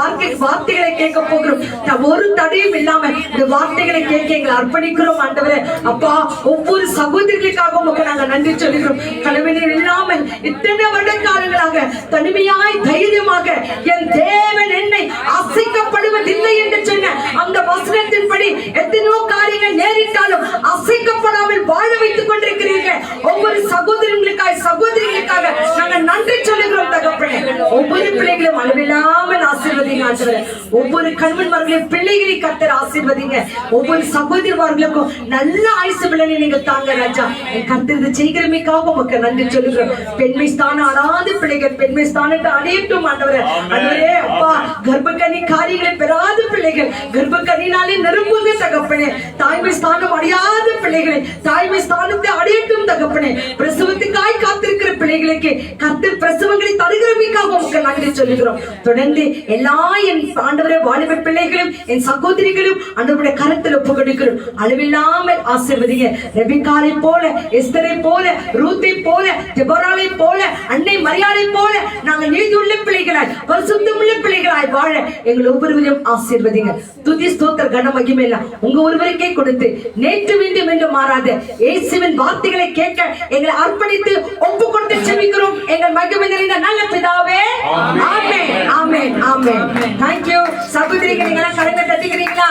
வார்த்தைகளை கேட்க போகிறோம். ஒரு தடையும் இல்லாம இந்த வார்த்தைகளை கேட்க எங்களை அர்ப்பணிக்கிறோம் ஆண்டவரே. அப்பா, ஒவ்வொரு சகோதரிகளுக்காக உங்களுக்கு நாங்க நன்றி சொல்கிறோம். கனவினர் இல்லாமல் இத்தனை வருட காலங்களாக தனிமையாய் தைரியமாக என் தேவன் என்னை அசைக்கப்படுவதில்லை என்று சொன்ன அந்த வசனத்தின்படி எத்தனையோ காரியங்கள் நேரிட்டாலும் அசைக்கப்படாமல் வாழ வைத்துக் கொண்டிருக்கிறீர்கள். ஒவ்வொரு சகோதரிகளுக்காக நாங்கள் நன்றி சொல்லுகிறோம் தகப்பனே. ஒவ்வொரு பிள்ளைகளும் அளவில்லாமல் ஆசீர்வதிங்க ஆண்டவரே. ஒவ்வொரு கணவன்மார்களையும் பிள்ளைகளை கர்த்தர் ஆசீர்வதிங்க. ஒவ்வொரு சகோதரிமார்களுக்கும் நல்ல ஆயுசு பிள்ளைகளை நீங்க தாங்க ராஜா. என் கர்த்தர் இதை செய்கிறமைக்காக உமக்கு நன்றி சொல்லுகிறோம். பெண்மை ஸ்தானம் அடாத பிள்ளைகள் பெண்மை ஸ்தானத்தை அடையட்டும் ஆண்டவரே. ஆண்டவரே அப்பா, கர்ப்பக்கனி காரியங்களை பெறாத பிள்ளைகள் கர்ப்பக்கனினாலே நிரப்புங்க தகப்பனே. தாய்மை ஸ்தானம் அடையாத பிள்ளைகளை தாய்மை ஸ்தானத்தை அடையட்டும் தகப்பனே. பிரசவத்துக்காய் காத்திருக்கிற பிள்ளைகளுக்கு கர்த்தர் பிரசவங்களை தருகிறமைக்காக உமக்கு நன்றி சொல்லுகிறோம். தொடர்ந்து எல்லா என் ஆண்டவரே வாலிப பிள்ளைகளும் என் சகோதரிகளும் ஆண்டவருடைய கரத்தில் ஒப்புக்கொடுக்கிறோம். அளவில்லாமல் ஆசீர்வதிங்க. ரெபெக்காளை போல, எஸ்தரை போல, ரூத்தை போல, தெபோராளை போல, அன்னை மரியாதை போல நாங்கள் நீதியுள்ள பிள்ளைகளாய் பரிசுத்தமுள்ள பிள்ளைகளாய் வாழ எங்கள் ஒவ்வொருவரையும் ஆசீர்வதிங்க. துதி ஸ்தோத்திர கன மகிமை எல்லாம் உங்க ஒருவருக்கே கொடுத்து நேற்று வேண்டும் என்று மாறாத இயேசுவின் வார்த்தைகளை கேட்க எங்களை அர்ப்பணித்து ஒப்பு கொடுத்து செபிக்கிறோம் எங்கள் மகிமை நிறைந்த நல்ல பிதாவே. ஆமென், ஆமென், ஆமென். Thank you. சகோதரிகள் நீங்க எல்லாம் கரங்களை தட்டிக்கிறீங்களா?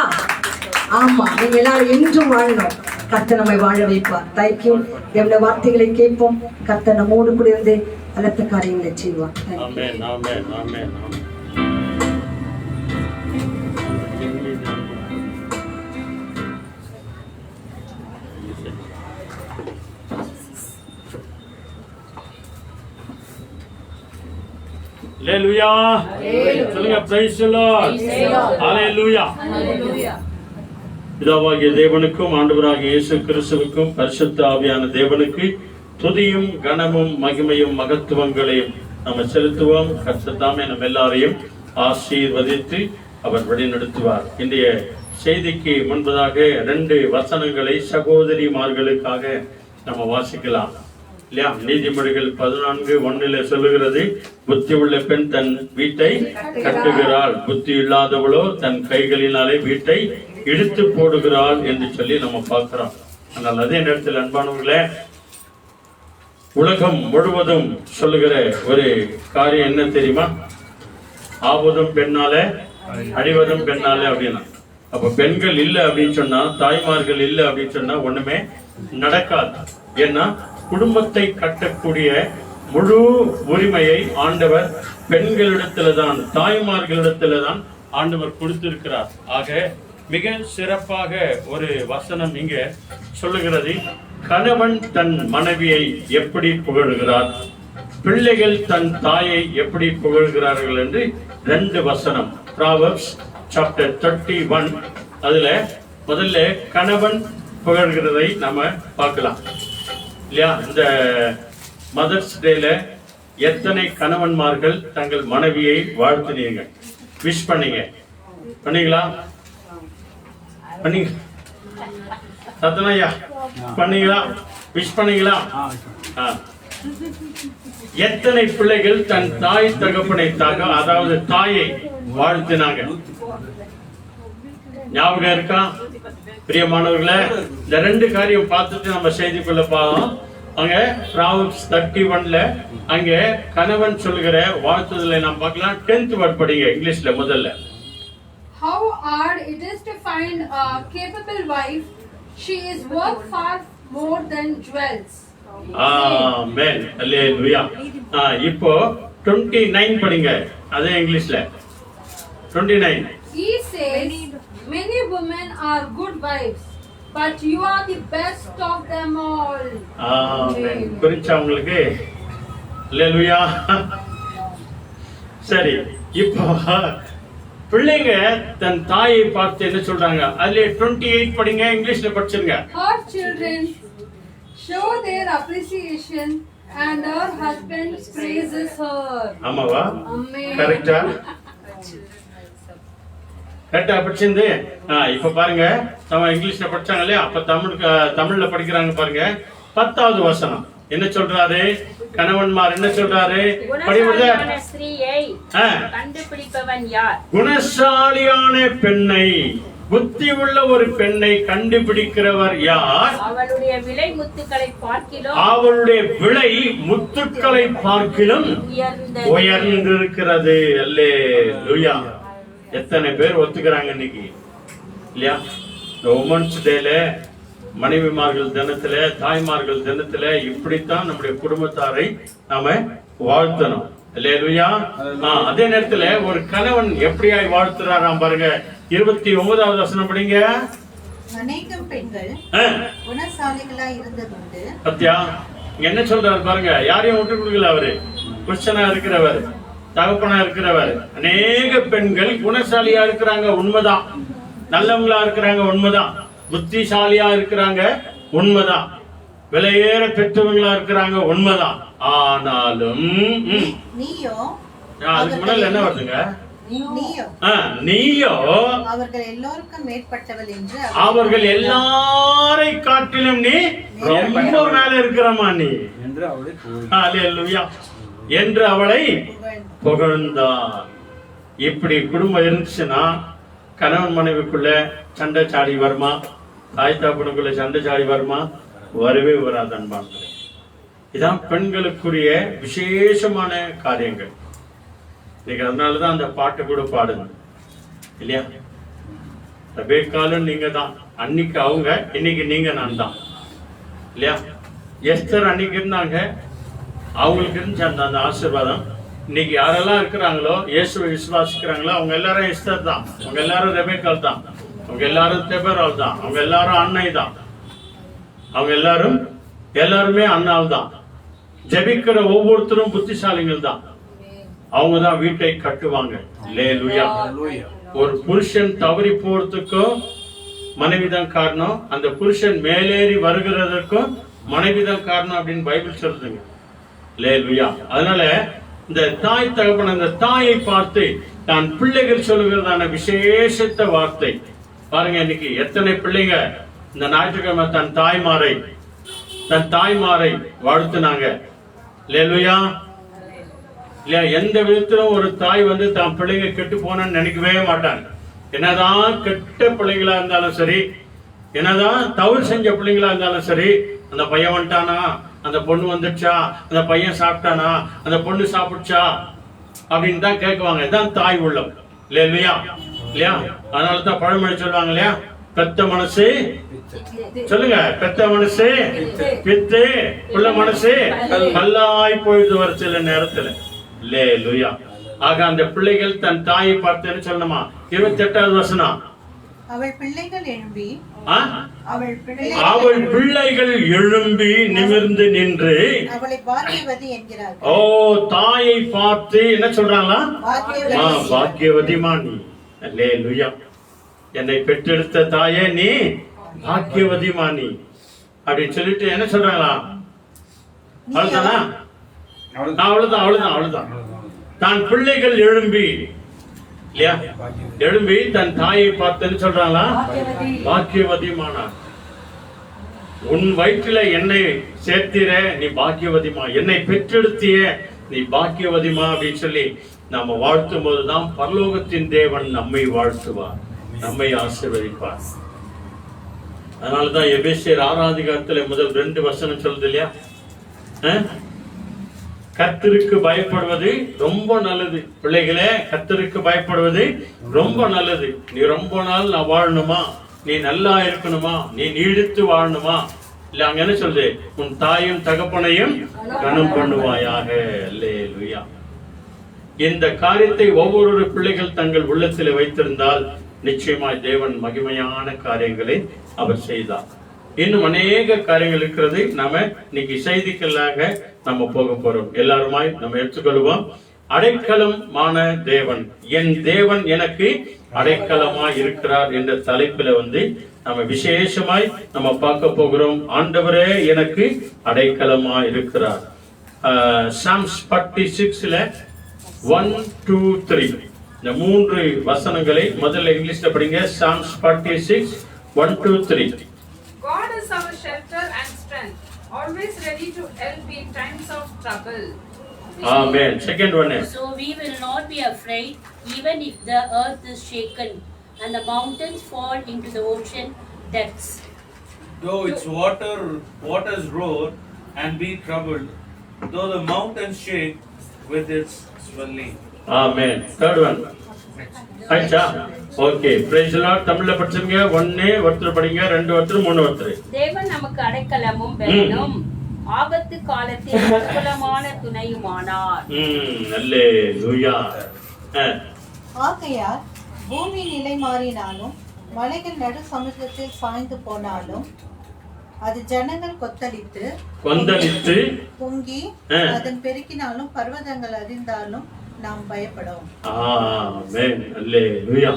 ஆமா, நீங்க எல்லாரும் என்றும் வாழணும். கர்த்தர் நம்மை வாழ வைப்பார். தேங்க்யூ. எவ்வளவு வார்த்தைகளை கேட்போம். கர்த்தர் நம்மோடு கூட இருந்து பலத்த காரியங்களை செய்வார். ஆமென், ஆமென், ஆமென், ஆமென். Hallelujah. சொல்லுங்க praise the Lord. Hallelujah. பிதாவாகிய தேவனுக்கும் ஆண்டவராகிய இயேசு கிறிஸ்துவுக்கும் பரிசுத்த ஆவியான தேவனுக்கு துதியும் கனமும் மகிமையும் மகத்துவங்களையும் நாம் செலுத்துவோம். கர்த்தர் தாமே நம்ம எல்லாரையும் ஆசீர்வதித்து அவர் வழிநடத்துவார். இன்றைய செய்திக்கு முன்பதாக 2 வசனங்களை சகோதரிமார்களுக்காக நம்ம வாசிக்கலாம் இல்லையா? நீதிமொழிகள் 14:1 சொல்லுகிறது, புத்தி உள்ள பெண் தன் வீட்டை கட்டுகிறாள், புத்தி இல்லாதவளோ தன் கைகளினாலே வீட்டை இழுத்து போடுகிறாள் என்று சொல்லி நம்ம பார்க்கிறோம். ஆனால் அதே நேரத்தில் அன்பானவர்களே, உலகம் முழுவதும் சொல்லுகிற ஒரு காரியம் என்ன தெரியுமா? ஆவதும் பெண்ணாலே அழிவதும் பெண்ணாலே அப்படின்னா. அப்ப பெண்கள் இல்லை அப்படின்னு சொன்னா, தாய்மார்கள் இல்லை அப்படின்னு சொன்னா ஒண்ணுமே நடக்காது. ஏன்னா குடும்பத்தை கட்டக்கூடிய முழு உரிமையை ஆண்டவர் பெண்களிடத்துல தான், தாய்மார்களிடத்துல தான் ஆண்டவர் கொடுத்திருக்கிறார். ஆக மிக சிறப்பாக ஒரு வசனம் இங்க சொல்லுகிறது, கணவன் தன் மனைவியை எப்படி புகழ்கிறார், பிள்ளைகள் தன் தாயை எப்படி புகழ்கிறார்கள் என்று 2 வசனம். Proverbs chapter 31. அதுல முதல்ல கணவன் புகழ்கிறதை நம்ம பார்க்கலாம் இல்லையா? இந்த மதர்ஸ் டேல எத்தனை கணவன்மார்கள் தங்கள் மனைவியை வாழ்த்தினீங்க, விஷ் பண்ணீங்க? பண்ணீங்களா? பண்ணீங்க? சத்தனையா பண்ணீங்களா? விஷ் பண்ணீங்களா? எத்தனை பிள்ளைகள் தன் தாய் தகப்பனை அதாவது தாயை வாழ்த்தினாங்க? ஞாபகம் இருக்கா பிரியமானவர்களே? இந்த 2 காரியம் பார்த்துட்டு நம்ம செய்திக்குள்ள பார்த்தோம். அங்க Proverbs 31ல அங்க கணவன் சொல்கிற வாழ்த்துதலை நாம் பார்க்கலாம். 10th word படிங்க இங்கிலீஷ்ல முதல்ல. How hard it is to find a capable wife. She is worth far more than jewels. ஆமென், அல்லேலூயா. இப்போ 29 படிங்க, அதே இங்கிலீஷ்ல 29. He says, many women are good wives, but you are the best of them all. ஆமென். புரிஞ்சா உங்களுக்கு? அல்லேலூயா. சரி, இப்போ பிள்ளைங்க தன் தாயை பார்த்து என்ன சொல்றாங்க? அதுல 28 படிங்க, இங்கிலீஷ்ல படிச்சிருங்க. Her children show their appreciation and her husband praises her. ஆமாவா? Amen. கரெக்டா? கரெக்டா படிச்சிருந்து? இப்ப பாருங்க, நம்ம இங்கிலீஷ்ல படிச்சாங்க இல்லையா? அப்ப தமிழ்ல படிக்கிறாங்க பாருங்க. 10வது வசனம். என்ன சொல்றாரு? கணவன்மார் என்ன சொல்றாரு? குணசாலியான ஸ்திரீயை ஆ. கண்டுபிடிப்பவன் யார்? குணசாலியான பெண்ணை, புத்தி உள்ள ஒரு பெண்ணை கண்டுபிடிக்கிறவர் யார்? அவளுடைய விலை முத்துக்களை பார்க்கிலும் அவளுடைய விலை முத்துக்களை பார்க்கிலும் உயர்ந்தது. உயர்ந்திருக்கிறது. அல்லேலூயா. எத்தனை பேர் ஒத்துக்கிறாங்க இன்னைக்கு இல்லையா? இந்த உமன்ஸ் டேல, மனைவிமார்கள் தினத்துல, தாய்மார்கள் தினத்துல இப்படித்தான் நம்முடைய குடும்பத்தாரை நாம வாழ்த்தணும். அல்லேலூயா. அதே நேரத்துல ஒரு கணவன் எப்படியாய் வாழ்த்துறாராம் பாருங்க. 29வது வசனம் படிங்க. அநேகம் பெண்கள் குணசாலிகளாய் இருந்ததுண்டு. பத்தியா இங்க என்ன சொல்றாரு பாருங்க. யாரையும் விட்டு கொடுக்கல அவரு. புருஷனா இருக்கிறவர், தகப்பனா இருக்கிறவர். அநேக பெண்கள் குணசாலியா இருக்கிறாங்க, உண்மைதான். நல்லவங்களா இருக்கிறாங்க, உண்மைதான். புத்திசாலியா இருக்கிறாங்க, உண்மைதான். விலையேற பெற்றவங்களா இருக்கிறாங்க, உண்மைதான். ஆனாலும் நீயோ அதுக்கு முன்னால என்ன வருதுங்க? நீயோ அவர்கள் எல்லோருக்கும் மேற்பட்டவள் என்று அவர்கள் எல்லாரை காட்டிலும் நீ ரொம்ப மேல இருக்கிறமா நீ என்று அவளை புகழ்ந்தார். இப்படி குடும்பம் இருந்துச்சுன்னா கணவன் மனைவிக்குள்ள சண்டை சாடி வருமா? தாய் தாப்பனுக்குள்ள சண்டை சாடி வருமா? வரவே வராது அன்பான்களே. இதான் பெண்களுக்குரிய விசேஷமான காரியங்கள். இன்னைக்கு அதனாலதான் அந்த பாட்டு கூட பாடுங்க இல்லையா? ரெபேக்காலும் நீங்க தான், அன்னைக்கு அவங்க, இன்னைக்கு நீங்க நான் தான் இல்லையா? எஸ்தர் அன்னைக்கு இருந்தாங்க, அவங்களுக்கு இருந்துச்சு அந்த ஆசீர்வாதம். இன்னைக்கு யாரெல்லாம் இருக்கிறாங்களோ, இயேசுவை விசுவாசிக்கிறாங்களோ, அவங்க எல்லாரும் எஸ்தர் தான், அவங்க எல்லாரும் ரெபேக்கால் தான், அவங்க எல்லாரும் தெபரால் தான், அவங்க எல்லாரும் அன்னை தான், அவங்க எல்லாருமே அண்ணால் தான். ஜெபிக்கிற ஒவ்வொருத்தரும் புத்திசாலிகள் தான். அவங்க தான் வீட்டை கட்டுவாங்க. அல்லேலூயா. ஒரு புருஷன் தவறி போறதுக்கும் மனைவிதான் காரணம், அந்த புருஷன் மேலேறி வருகிறதற்கும் மனைவிதான் காரணம் அப்படின்னு பைபிள் சொல்லுதுங்க. அல்லேலூயா. அதனால இந்த தாய் தகப்பன் அந்த தாயை பார்த்து தான் பிள்ளைகள் சொல்லுகிறதான விசேஷத்த வார்த்தை பாருங்க. இன்னைக்கு எத்தனை பிள்ளைங்க இந்த ஞாயிற்றுக்கிழமை தன் தாய்மாரை வாழ்த்துனாங்க. அல்லேலூயா. இல்லையா? எந்த விதத்திலும் ஒரு தாய் தான் பிள்ளைங்க கெட்டு போனன்னு நினைக்கவே மாட்டாங்க. என்னதான் கெட்ட பிள்ளைங்களா இருந்தாலும் சரி, என்னதான் தவறு செஞ்ச பிள்ளைங்களா இருந்தாலும் சரி, அந்த பையன் வந்துட்டானா, அந்த பொண்ணு வந்துடுச்சா, அந்த பையன் சாப்பிட்டானா, அந்த பொண்ணு சாப்பிடுச்சா அப்படின்னு தான் கேட்குவாங்க. இதுதான் தாய் உள்ளம். இல்லையா? இல்லையா? அதனாலதான் பழமொழி சொல்லுவாங்க இல்லையா? பெத்த மனசு, சொல்லுங்க, பெத்த மனசு பித்து, உள்ள மனசு கல்லாய் போயிட்டு வர சில நேரத்துல. அல்லேலூயா. ஆக அந்த பிள்ளைகள் தன் தாயை பார்த்தேன்னு சொல்லணுமா? 28வது வசனம். அவள் பிள்ளைகள் எழும்பி நிமிர்ந்து நின்று அவளை பாக்கியவதி என்கிறார்கள். ஓ, தாயை பார்த்து என்ன சொல்றாங்களா? பாக்கியவதிமா நீ. அல்லேலூயா. என்னை பெற்றெடுத்த தாயே நீ பாக்கியவதிமா நீ அப்படின்னு சொல்லிட்டு என்ன சொல்றாங்களா? அவ்வளவுதானா? அவ்வளவுதான். தான் பிள்ளைகள் எழும்பி இல்லையா? எழும்பி தன் தாயை பார்த்துன்னு சொல்றாங்களா? பாக்கியவதிமானா. உன் வயிற்றில என்னை சேர்த்திர நீ பாக்கியவதிமா, என்னை பெற்றெடுத்திய நீ பாக்கியவதிமா அப்படின்னு சொல்லி நாம வாழ்த்தும் போதுதான் பரலோகத்தின் தேவன் நம்மை வாழ்த்துவார், நம்மை ஆசீர்வதிப்பார். அதனாலதான் எபேசியர் 6ஆம் அதிகாரத்துல முதல் 2 வசனம் சொல்லுது இல்லையா? கர்த்தருக்கு பயப்படுவது ரொம்ப நல்லது. பிள்ளைகளே, கர்த்தருக்கு பயப்படுவது ரொம்ப நல்லது. நீ ரொம்ப நாள் நான் வாழணுமா, நீ நல்லா இருக்கணுமா, நீ நீடித்து வாழணுமா, இல்ல அங்க என்ன சொல்லுது? உன் தாயும் தகப்பனையும் கனம் பண்ணுவாயாக. அல்லேலூயா. இந்த காரியத்தை ஒவ்வொரு பிள்ளைகள் தங்கள் உள்ளத்தில் வைத்திருந்தால் நிச்சயமாய் தேவன் மகிமையான காரியங்களை அவர் செய்தார். இன்னும் அநேக காரியங்கள் இருக்கிறது. நாம இன்னைக்கு செய்திகளாக நம்ம போக போறோம். எல்லாருமாய் நம்ம எடுத்துக்கொள்வோம். அடைக்கலமான தேவன், என் தேவன் எனக்கு அடைக்கலமாய் இருக்கிறார் என்ற தலைப்பில நம்ம விசேஷமாய் நம்ம பார்க்க போகிறோம். ஆண்டவரே எனக்கு அடைக்கலமாய் இருக்கிறார். சாம்ஸ் 46ல 1, 2, 3 இந்த 3 வசனங்களை முதல்ல இங்கிலீஷ்ல படிங்க. Sam's 46, 1, 2, 3. God is our shelter and strength, always ready to help in times of trouble. Amen. Second one is, So we will not be afraid, even if the earth is shaken and the mountains fall into the ocean depths. Though its waters roar and be troubled, though the mountains shake with its swelling. Amen. Third one. ஆயிடுச்சா? Okay. praise the Lord. தமிழ்ல படிச்சுங்க. ஒண்ணு ஒருத்தர் படிங்க, ரெண்டு ஒருத்தர், மூணு ஒருத்தர். தேவன் நமக்கு அடைக்கலமும் பெலனும் ஆபத்து காலத்தில் பிரபலமான துணையுமானார். அல்லேலூயா. ஆகையால் பூமி நிலை மாறினாலும் மலைகள் நடு சமுத்திரத்தில் சாய்ந்து போனாலும் அது ஜனங்கள் கொந்தளித்து பொங்கி அதன் பெருக்கினாலும் பர்வதங்கள் அறிந்தாலும் நாம் பயப்படும். ஆமென். அல்லேலூயா.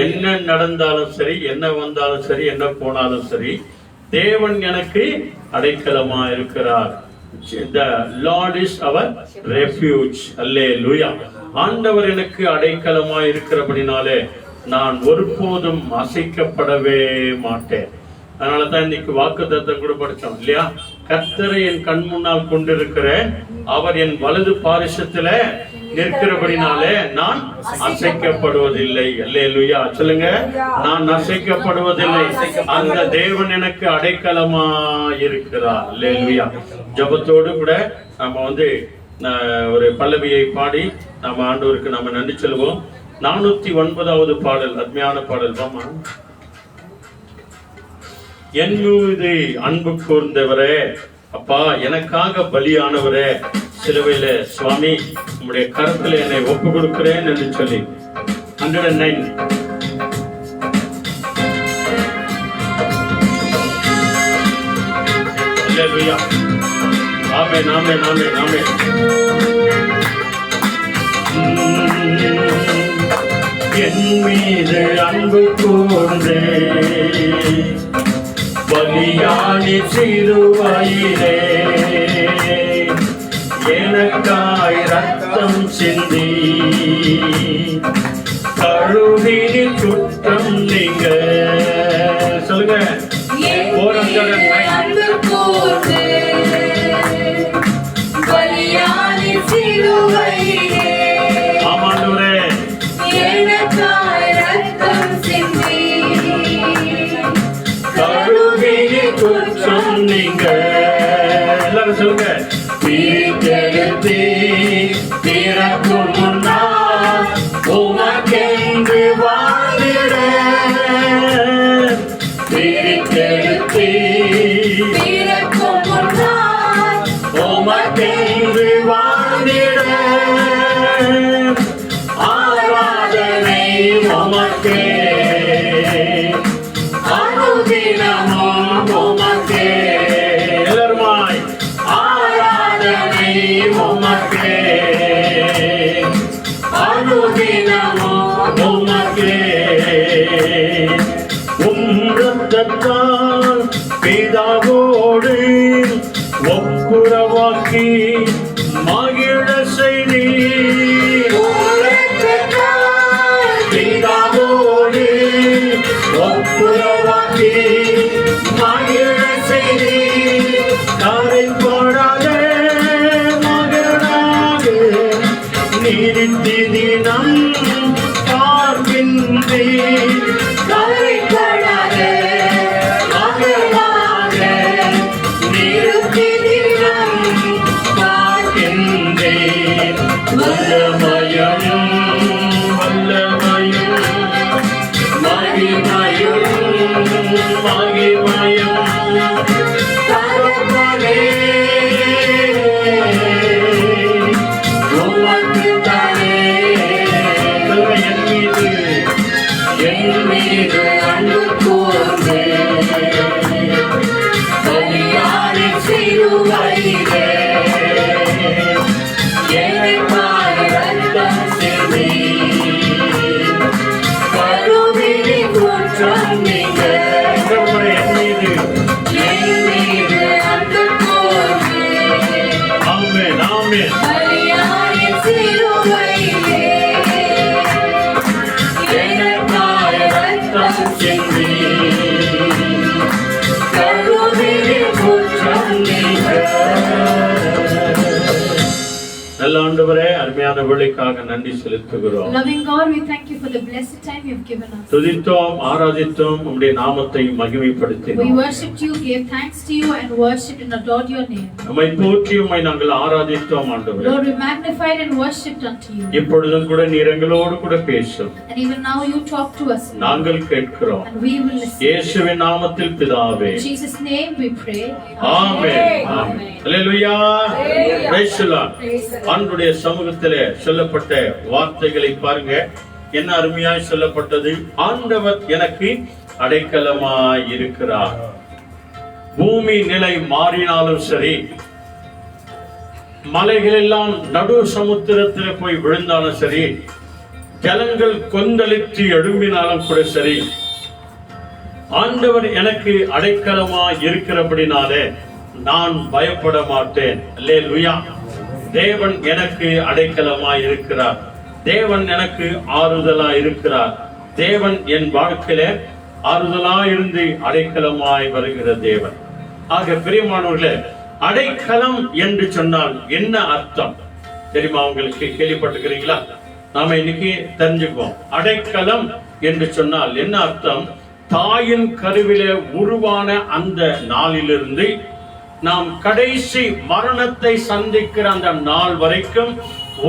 என்ன நடந்தாலும் சரி, என்ன வந்தாலும் சரி, என்ன போனாலும் சரி, தேவன் எனக்கு அடைக்கலமா இருக்கிறார். The Lord is our refuge. அல்லேலூயா. ஆண்டவர் எனக்கு அடைக்கலமா இருக்கிறபடினாலே நான் ஒருபோதும் அசைக்கப்படவே மாட்டேன். அதனாலதான் இன்னைக்கு வாக்குத்தத்தம் கூட படிச்சோம் இல்லையா? கர்த்தரை என் கண் முன்னால் கொண்டிருக்கிறேன், அவர் என் வலது பாரிசத்துல நிற்கிறபடினாலே நான் அசைக்கப்படுவதில்லை. அல்லேலூயா. சொல்லுங்க, நான் அசைக்கப்படுவதில்லை. அந்த தேவன் எனக்கு அடைக்கலமா இருக்கிறார். அல்லேலூயா. ஜபத்தோடு கூட நம்ம ஒரு பல்லவியை பாடி நம்ம ஆண்டவருக்கு நம்ம நன்றி சொல்லுவோம். 409வது பாடல், அருமையான பாடல். வாமா. என் மீது அன்பு கூர்ந்தவரே, அப்பா எனக்காக பலியானவரே, சிலுவையில சுவாமி உம்முடைய கரத்துல என்னை ஒப்பு கொடுக்கிறேன் என்று சொல்லி 109. அல்லேலூயா. ஆமென், ஆமென், ஆமென், ஆமென். என் மீது அன்பு கூர்ந்தே பலியானி சிலுவையிலே எனக்காய் ரத்தம் சிந்தி கழுவினி குற்றம் நீங்க. சொல்லுங்க, ஆமாண்டவரே கழுவினி குற்றம் நீங்க. எல்லாரும் சொல்லுங்க, பிரித்தெடுத்து பிறக்கும் முன்னால் உமக்கென்று வாழ்ந்திட, பிரித்தெடுத்து பிறக்கும் முன்னால் உமக்கென்று வாழ்ந்திட, ஆராதனை உமக்கே, அனுதினமும் உமக்கே. எல்லாருமாய் ஆராதனை உமக்கே, அனுதினமும் உமக்கே. இரத்தத்தால் பிதாவோடு ஒப்புரவாக்கி மகிழ செய்தி, பிதாவோடு ஒப்புரவாக்கி மகிழ செய்தி, கரைப்படாத மகனாக நீரித்தி தினம் பார்க்கின்றேன், கரைப்படாத மகனாக நீரித்தி தினம் பார்க்கின்றேன். வல்லமையும் வல்லமையும் மகிமையும் மகிமையும் தகப்பனே உமக்குத்தானே. என் மீது அன்பு கூர்ந்து பலியானி சிலுவையிலே எனக்காய் ரத்தம் சிந்தி கழுவினி குற்றம் நீங்க. என் மீது ஆண்டவரே அருமையான வேளைக்காக நன்றி செலுத்துகிறோம். Loving God, we thank you for the blessed time you have given us. துதித்தோம், ஆராதித்தோம், உம்முடைய நாமத்தை மகிமைப்படுத்தினோம். We worshipped you, gave thanks to you, and worshipped and adored your name. நம்மை போற்றி உம்மை நாங்கள் ஆராதித்தோம் ஆண்டவரே. Lord, we magnified and worshipped unto you. இப்பொழுதும் கூட நீர் எங்களோடு கூட பேசும். And even now you talk to us, Lord. நாங்கள் கேட்கிறோம். And we will listen. இயேசுவின் நாமத்தில் பிதாவே. In Jesus' name we pray. Amen. Amen. Hallelujah. Praise the Lord. ஆண்டவருடைய சமூகத்திலே சொல்லப்பட்ட வார்த்தைகளை பாருங்க. என்ன அருமையாய் சொல்லப்பட்டது. ஆண்டவர் எனக்கு அடைக்கலமாய் இருக்கிறார். பூமி நிலை மாறினாலும் சரி, மலைகள் எல்லாம் நடு சமுத்திரத்தில் போய் விழுந்தாலும் சரி, ஜலங்கள் கொந்தளித்து எழும்பினாலும் கூட சரி, ஆண்டவர் எனக்கு அடைக்கலமாய் இருக்கிறபடினாலே நான் பயப்பட மாட்டேன். அல்லேலூயா. தேவன் எனக்கு அடைக்கலமாய் இருக்கிறார். தேவன் எனக்கு ஆறுதலாய் இருக்கிறார். தேவன் என் வாழ்க்கையில ஆறுதலாய் இருந்து அடைக்கலமாய் வருகிற தேவன். ஆக பிரியமானவர்களே, அடைக்கலம் என்று சொன்னால் என்ன அர்த்தம் தெரியுமா? உங்களுக்கு கேள்விப்பட்டிருக்கிறீங்களா? நாம இன்னைக்கு தெரிஞ்சுக்குவோம். அடைக்கலம் என்று சொன்னால் என்ன அர்த்தம்? தாயின் கருவிலே உருவான அந்த நாளிலிருந்து நாம் கடைசி மரணத்தை சந்திக்கிற அந்த நாள் வரைக்கும்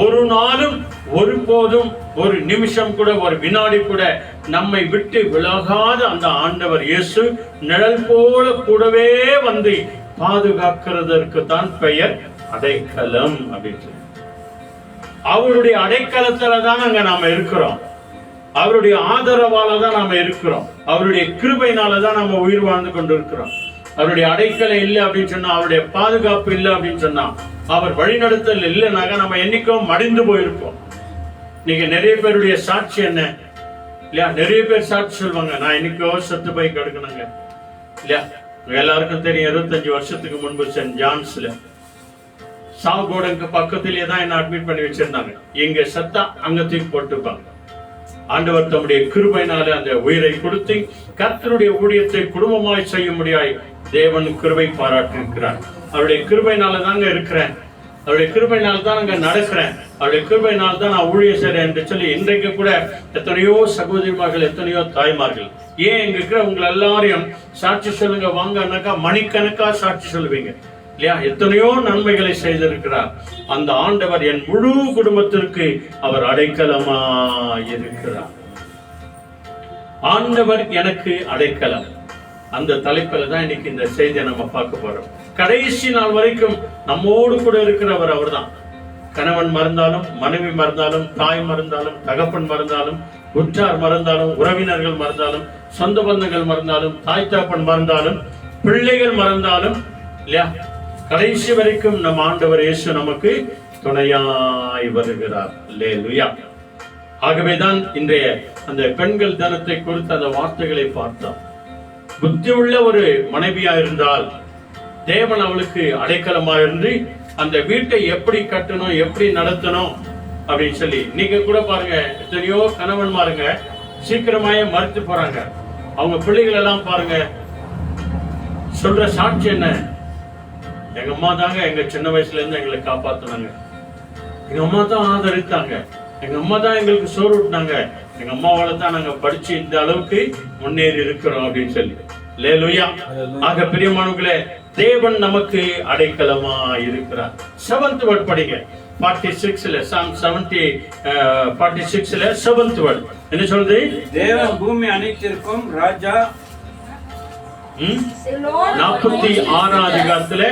ஒரு நாளும் ஒருபோதும் ஒரு நிமிஷம் கூட ஒரு வினாடி கூட நம்மை விட்டு விலகாத அந்த ஆண்டவர் இயேசு நிழல் போல கூடவே வந்து பாதுகாக்கிறதற்கு தான் பெயர் அடைக்கலம் அப்படின்னு. அவருடைய அடைக்கலத்துல தான் அங்க நாம இருக்கிறோம். அவருடைய ஆதரவால தான் நாம இருக்கிறோம். அவருடைய கிருபையினால தான் நாம உயிர் வாழ்ந்து கொண்டிருக்கிறோம். அவருடைய அடைக்கலம் இல்லை அப்படின்னு சொன்னா, அவருடைய பாதுகாப்பு இல்லை அப்படின்னு சொன்னா, அவர் வழிநடத்தல் இல்லைனாக்க நம்ம என்னைக்கும் மடிந்து போயிருப்போம். நீங்க நிறைய பேருடைய சாட்சி என்ன இல்லையா? நிறைய பேர் சாட்சி சொல்லுவாங்க, நான் என்னைக்கோ செத்து போய் கிடக்கணுங்க இல்லையா? எல்லாருக்கும் தெரியும், 25 வருஷத்துக்கு முன்பு சென்ட் ஜான்ஸ்ல சாவுகோடனுக்கு பக்கத்திலேயே தான் என்ன அட்மிட் பண்ணி வச்சிருந்தாங்க. எங்க சத்தா அங்க தூக்கி போட்டுப்பாங்க. ஆண்டவர் தம்முடைய கிருபையினாலே அந்த உயிரை கொடுத்து கர்த்தருடைய ஊழியத்தை குடும்பமாய் செய்ய முடியாய் தேவன் கிருபை பாராட்டியிருக்கிறார். அவருடைய கிருபையினால தாங்க இருக்கிறேன், அவருடைய கிருபையினால தான் அங்க நடக்கிறேன், அவருடைய கிருபையினால தான் நான் ஊழியம் செய்றேன் என்று சொல்லி இன்றைக்கு கூட எத்தனையோ சகோதரிமார்கள், எத்தனையோ தாய்மார்கள், ஏன் இங்க இருக்கிற உங்களை எல்லாரையும் சாட்சி சொல்லுங்க வாங்கன்னாக்கா மணிக்கணக்கா சாட்சி சொல்லுவீங்க இல்லையா? எத்தனையோ நன்மைகளை செய்திருக்கிறார் அந்த ஆண்டவர். என் முழு குடும்பத்திற்கு அவர் அடைக்கலமா இருக்கிறார். ஆண்டவர் எனக்கு அடைக்கலம். அந்த தலைப்பில் தான் இன்னைக்கு இந்த செய்தியை நம்ம பார்க்க போறோம். கடைசி நாள் வரைக்கும் நம்மோடு கூட இருக்கிறவர் அவர்தான். கணவன் மறந்தாலும், மனைவி மறந்தாலும், தாய் மறந்தாலும், தகப்பன் மறந்தாலும், உற்றார் மறந்தாலும், உறவினர்கள் மறந்தாலும், சொந்த பந்தங்கள் மறந்தாலும், தாய் தகப்பன் மறந்தாலும், பிள்ளைகள் மறந்தாலும் இல்லையா, கடைசி வரைக்கும் நம் ஆண்டவர் இயேசு நமக்கு துணையாய் வருகிறார். அல்லேலூயா. ஆகவேதான் இன்றைய அந்த பெண்கள் தினத்தை குறித்த அந்த வார்த்தைகளை பார்த்தோம். புத்தி உள்ள ஒரு மனைவியா இருந்தால் தேவன் அவளுக்கு அடைக்கலமா இருந்து அந்த வீட்டை எப்படி கட்டணும், எப்படி நடத்தணும் அப்படின்னு சொல்லி. நீங்க கூட பாருங்க, எத்தனையோ கணவன்மாருங்க சீக்கிரமாயே மறுத்து போறாங்க. அவங்க பிள்ளைகள் எல்லாம் பாருங்க சொல்ற சாட்சி என்ன? எங்க அம்மா தாங்க எங்க சின்ன வயசுல இருந்து எங்களை காப்பாத்தினாங்க, எங்க அம்மா தான் ஆதரித்தாங்க, எங்க அம்மா தான் எங்களுக்கு சோறு விட்டாங்க, எங்க அம்மாவால தான் நாங்க படிச்சு இந்த அளவுக்கு முன்னேறி இருக்கிறோம் அப்படின்னு சொல்லி. அல்லேலூயா. ஆக பிரியமானவர்களே, தேவன் நமக்கு அடைக்கலமா இருக்கிறார். 7th word படிங்க. 46ல Psalm 46ல 7th word என்ன சொல்றது? தேவன் பூமி அனைத்திற்கும் ராஜா. 46 அதிகாரத்துல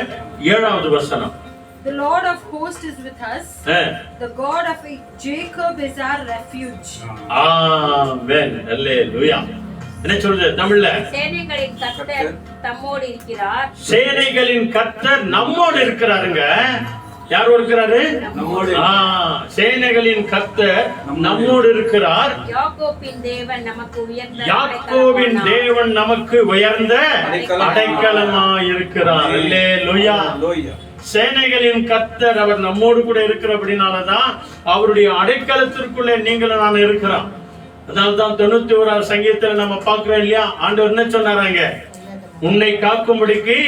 7வது வசனம். The Lord of hosts is with us. The God of Jacob is our refuge. ஆமென். அல்லேலூயா. என்ன சொல்றது தமிழ்ல? சேனைகளின் கர்த்தர் நம்மோடு இருக்கிறார். சேனைகளின் கர்த்தர் நம்மோடு இருக்கிறாருங்க. யார் இருக்கிறாரு? நம்மோடு. சேனைகளின் கர்த்தர் நம்மோடு இருக்கிறார். யாக்கோபின் தேவன் நமக்கு உயர்ந்த யாக்கோபின் தேவன் நமக்கு உயர்ந்த அடைக்கலமாய் இருக்கிறார். அல்லேலூயா. சேனைகளின் கர்த்தர் அவர் நம்மோடு கூட இருக்கிறபடினாலதான் அவருடைய அடைக்கலத்திற்குள்ளே நீங்களும் நான் இருக்கிறோம். அதனால்தான் 91 சங்கீதத்துல நம்ம பார்க்கிறோம் இல்லையா? ஆண்டவர் என்ன சொன்னாராங்க? உன்னை காக்கும்படிக்கு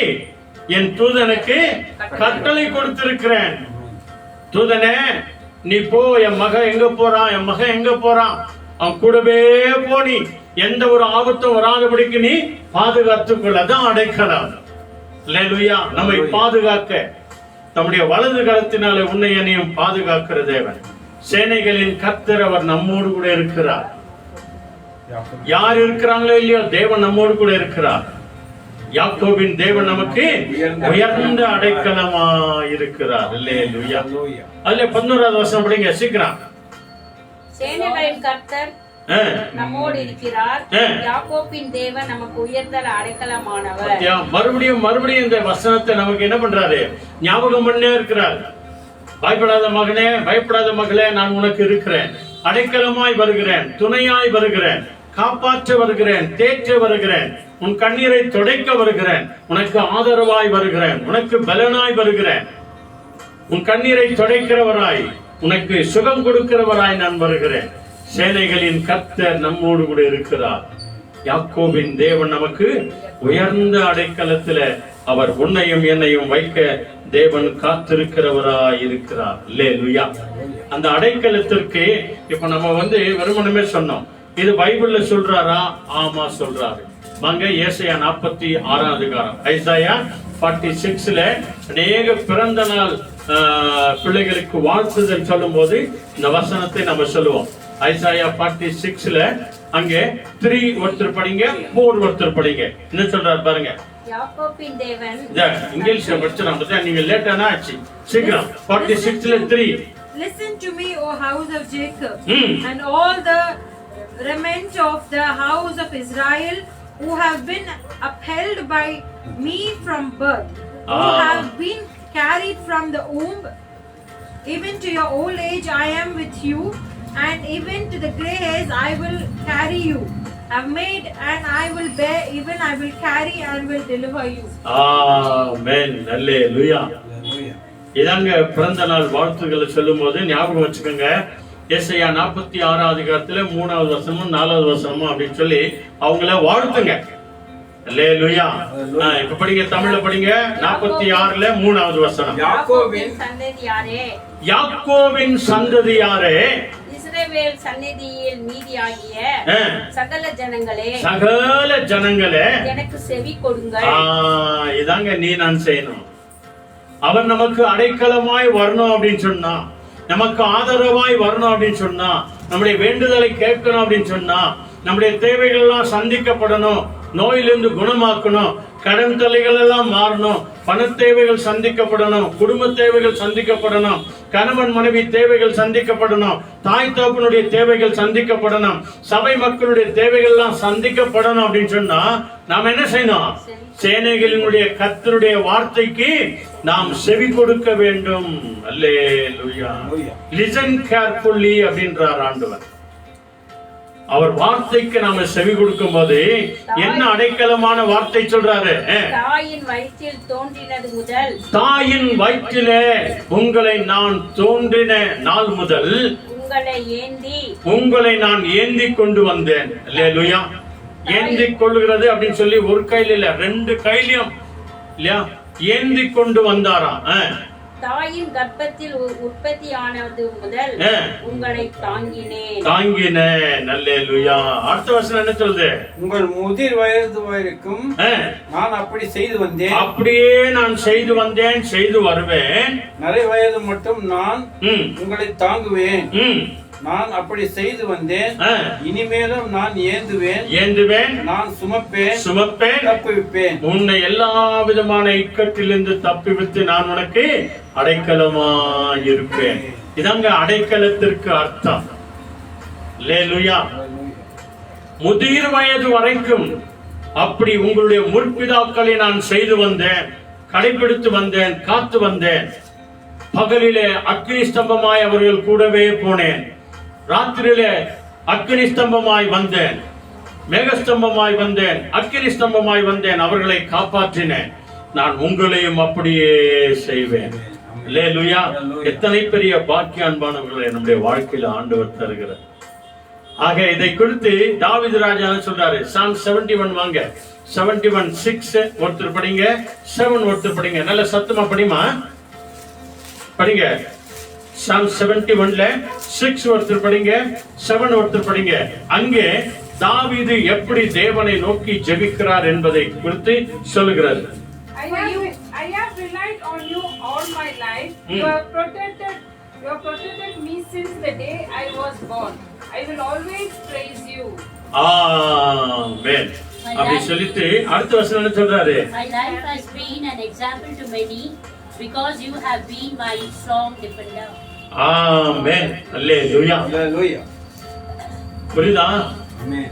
என் தூதனுக்கு கட்டளை கொடுத்திருக்கிறேன். தூதனே நீ போ, என் மகன் எங்க போறான், என் மகன் எங்க போறான், அவன் கூடவே போனி எந்த ஒரு ஆபத்தும் வராதபடிக்கு நீ பாதுகாத்துக்கொள்ள. அதான் அடைக்கலம். அல்லேலூயா. நம்மை பாதுகாக்க நம்முடைய வலது கரத்தினாலே உன்னை என்னையும் பாதுகாக்கிற தேவன், சேனைகளின் கர்த்தர், அவர் நம்மோடு கூட இருக்கிறார். யார் இருக்கிறாங்களோ இல்லையோ, தேவன் நம்மோடு கூட இருக்கிறார். யாக்கோபின் தேவன் நமக்கு உயர்ந்த அடைக்கலமா இருக்கிறார். அல்லேலூயா. அதுல 11வது வசனம் படிங்க சீக்கிரம். சேனைகளின் கர்த்தர் நம்மோடு இருக்கிறார், யாக்கோபின் தேவன் நமக்கு உயர்ந்த அடைக்கலமானவர். மறுபடியும் இந்த வசனத்தை நமக்கு என்ன பண்றாரு, ஞாபகம் பண்ணே இருக்கிறார். பயப்படாத மகனே, பயப்படாத மகளே, நான் உனக்கு இருக்கிறேன், அடைக்கலமாய் வருகிறேன், துணையாய் வருகிறேன், காப்பாற்ற வருகிறேன், தேற்ற வருகிறேன், உன் கண்ணீரை துடைக்க வருகிறேன், உனக்கு ஆதரவாய் வருகிறேன், உனக்கு பலனாய் வருகிறேன், உன் கண்ணீரை துடைக்கிறவராய், உனக்கு சுகம் கொடுக்கிறவராய் நான் வருகிறேன். சேனைகளின் கர்த்தர் நம்மோடு கூட இருக்கிறார். யாக்கோபின் தேவன் நமக்கு உயர்ந்த அடைக்கலத்துல அவர் உன்னையும் என்னையும் வைக்க தேவன் காத்திருக்கிறவராய் இருக்கிறார். அல்லேலூயா. அந்த அடைக்கலத்திற்கு இப்ப நம்ம வெறுமனமே சொன்னோம். இது பைபிள்ல சொல்றாரா? ஆமா சொல்றாரு. வாங்க ஏசாயா 46 அதிகாரம், ஐசாயா 46ல அநேக பிறந்த நாள் பிள்ளைகளுக்கு வாழ்த்துதல் சொல்லும் போது இந்த வசனத்தை நம்ம சொல்லுவோம். ஐசாயா 46ல அங்கே 3 ஒருத்தர் படிங்க, 4 ஒருத்தர் படிங்க. என்ன சொல்றாரு பாருங்க. யாக்கோபின் தேவன், இங்கிலீஷ்ல படிச்சா நீங்க லேட்டானா ஆச்சு. சீக்கிரம் 46ல 3. Listen to me, O house of Jacob, and all the remnant of the house of Israel, who have been upheld by me from birth, who have been carried from the womb, even to your old age I am with you, and even to the grey hairs I will carry you. I've made and I will bear, even I will carry and will deliver you. Amen. Hallelujah. இதாங்க பிறந்த நாள் வாழ்த்துக்களை சொல்லும் போது ஞாபகம் வச்சுக்கோங்க. ஏசாயா 46 அதிகாரத்துல 3வது வசனமும் 4வது வசனமும் அப்படின்னு சொல்லி அவங்கள வாழ்த்துங்க. அல்லேலூயா. இப்ப படிங்க, தமிழ்ல படிங்க. 46ல 3வது வசனம். யாக்கோபின் சந்ததியாரே, யாக்கோபின் சந்ததியாரே, இஸ்ரவேல் சந்நிதியில் மீதியாகிய சகல ஜனங்களே, சகல ஜனங்களே, எனக்கு செவி கொடுங்கள். இதாங்க நீ நான் செய்யணும். அவர் நமக்கு அடைக்கலமாய் வரணும் அப்படின்னு சொன்னா, நமக்கு ஆதரவாய் வரணும் அப்படின்னு சொன்னா, நம்முடைய வேண்டுதலை கேட்கணும் அப்படின்னு சொன்னா, நம்முடைய தேவைகள் எல்லாம் சந்திக்கப்படணும், நோயிலிருந்து குணமாக்கணும், கடன் தொல்லைகள் எல்லாம் மாறணும், பண தேவைகள் சந்திக்கப்படணும், குடும்ப தேவைகள் சந்திக்கப்படணும், கணவன் மனைவி தேவைகள் சந்திக்கப்படணும், தாய் தகப்பனுடைய தேவைகள் சந்திக்கப்படணும், சபை மக்களுடைய தேவைகள் எல்லாம் சந்திக்கப்படணும் அப்படின்னு சொன்னா நாம் என்ன செய்யணும்? சேனைகளினுடைய கர்த்தருடைய வார்த்தைக்கு நாம் செவி கொடுக்க வேண்டும். அல்லேலூயா. லிசன் கேர்ஃபுல்லி அப்படின்றார் ஆண்டவர். அவர் வார்த்தைக்கு நாம செவி கொடுக்கும் போது என்ன அடைக்கலமான வார்த்தை சொல்றாரு? தாயின் வயிற்றில் தோன்றினது முதல், தாயின் வயிற்றிலே உங்களை நான் தோன்றின நாள் முதல் உங்களை நான் ஏந்தி கொண்டு வந்தேன். அல்லேலூயா. ஏந்தி கொள்ளுகிறது அப்படின்னு சொல்லி ஒரு கையில இல்ல, 2 கையிலும் இல்லையா ஏந்தி கொண்டு வந்தாராம். தாயின் கர்ப்பத்தில் உற்பத்தியானது முதல் உங்களை தாங்கினேன். அல்லேலூயா. அடுத்த வசனம் என்ன சொல்லுது? உங்கள் முதிர் வயது வரைக்கும் நான் அப்படி செய்து வந்தேன், அப்படியே நான் செய்து வந்தேன், செய்து வருவேன். நிறைய வயது மட்டும் நான் உங்களை தாங்குவேன். நான் அப்படி செய்து வந்தேன், இனிமேலும் நான் ஏந்துவேன், நான் சுமப்பேன், தப்புவிப்பேன். உன்னை எல்லா விதமான இக்கட்டிலிருந்து தப்புவித்து நான் உனக்கு அடைக்கலமாய் இருப்பேன். இதாங்க அடைக்கலத்திற்கு அர்த்தம். அல்லேலூயா. முதிர் வயது வரைக்கும் அப்படி உங்களுடைய முற்பிதாக்களை நான் செய்து வந்தேன், கடைபிடித்து வந்தேன், காத்து வந்தேன். பகலிலே அக்னி ஸ்தம்பமாய் அவர்கள் கூடவே போனேன், ராத்திரியிலே அக்னி ஸ்தம்பமாய் வந்தேன், மேகஸ்தம்பமாய் வந்தேன், அக்னி ஸ்தம்பமாய் வந்தேன், அவர்களை காப்பாற்றினேன். நான் உங்களையும் அப்படியே செய்வேன். அல்லேலூயா. எத்தனை பெரிய பாக்கிய அன்பானவர்களை நம்முடைய வாழ்க்கையில ஆண்டவர் தருகிறார். ஆக இதை குறித்து தாவீது ராஜா சொல்றாரு. Psalm 71 வாங்க. 71:6 ஒருத்தர் படிங்க, 7 ஒருத்தர் படிங்க. நல்ல சத்தமா படிமா படிங்க. Psalm 71ல 6 ஒருத்தர் படிங்க, 7 ஒருத்தர் படிங்க. அங்கே தாவீது எப்படி தேவனை நோக்கி ஜெபிக்கிறார் என்பதை குறித்து சொல்லுகிறார். I have relied on you all my life. You have protected me since the day I was born. I will always praise you. ஆமென். அப்படி சொல்லிட்டு அடுத்த வசனம் என்ன சொல்றாரு? My life has been an example to many because you have been my strong defender. Amen. Hallelujah. Hallelujah. புரியுதா? Amen.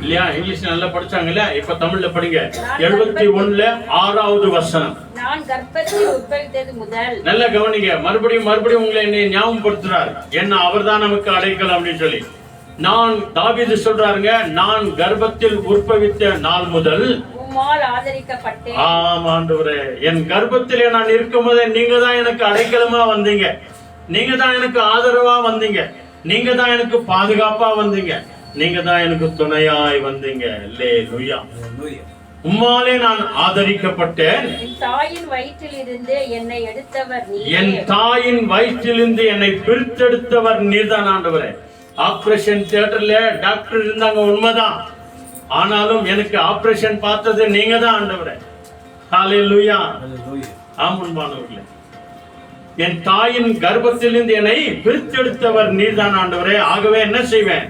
இல்லையா? English நல்லா படிச்சாங்கல்ல, இப்ப தமிழ்ல படிங்க. 71ல 6வது வசனம். நான் கர்ப்பத்தில் உட்பவித்தது முதல். நல்ல கவனிங்க. மறுபடியும் உங்களை என்னை ஞாபகப்படுத்துறார். என்ன அவர்தான் நமக்கு அடைக்கலம் அப்படின்னு சொல்லி. நான் தாவீது சொல்றாருங்க, நான் கர்ப்பத்தில் உற்பவித்த நாள் முதல் உம்மால் ஆதரிக்கப்பட்டேன். ஆமா ஆண்டவரே, என் கர்ப்பத்திலே நான் இருக்கும்போதே நீங்க தான் எனக்கு அடைக்கலமா வந்தீங்க. நீங்க தான் எனக்கு ஆதரவா வந்தீங்க. நீங்க தான் எனக்கு பாதுகாப்பா வந்தீங்க. நீங்க தான் எனக்கு துணையாய் வந்தீங்க. அல்லேலூயா. உம்மாலே நான் ஆதரிக்கப்பட்டேன். என் தாயின் வயிற்றிலிருந்து என்னை எடுத்தவர் நீர். என் தாயின் வயிற்றிலிருந்து என்னை பிரித்தெடுத்தவர் நீர்தான் ஆண்டவரே. ஆபரேஷன் தியேட்டர்ல டாக்டர் இருந்தாங்க, உண்மைதான். ஆனாலும் எனக்கு ஆபரேஷன் பார்த்தது நீங்க தான் ஆண்டவரே. ஹல்லேலூயா. ஆமென்பானவர்களே, என் தாயின் கர்ப்பத்திலிருந்து என்னை பிரித்தெடுத்தவர் நீர்தான் ஆண்டவரே. ஆகவே என்ன செய்வேன்?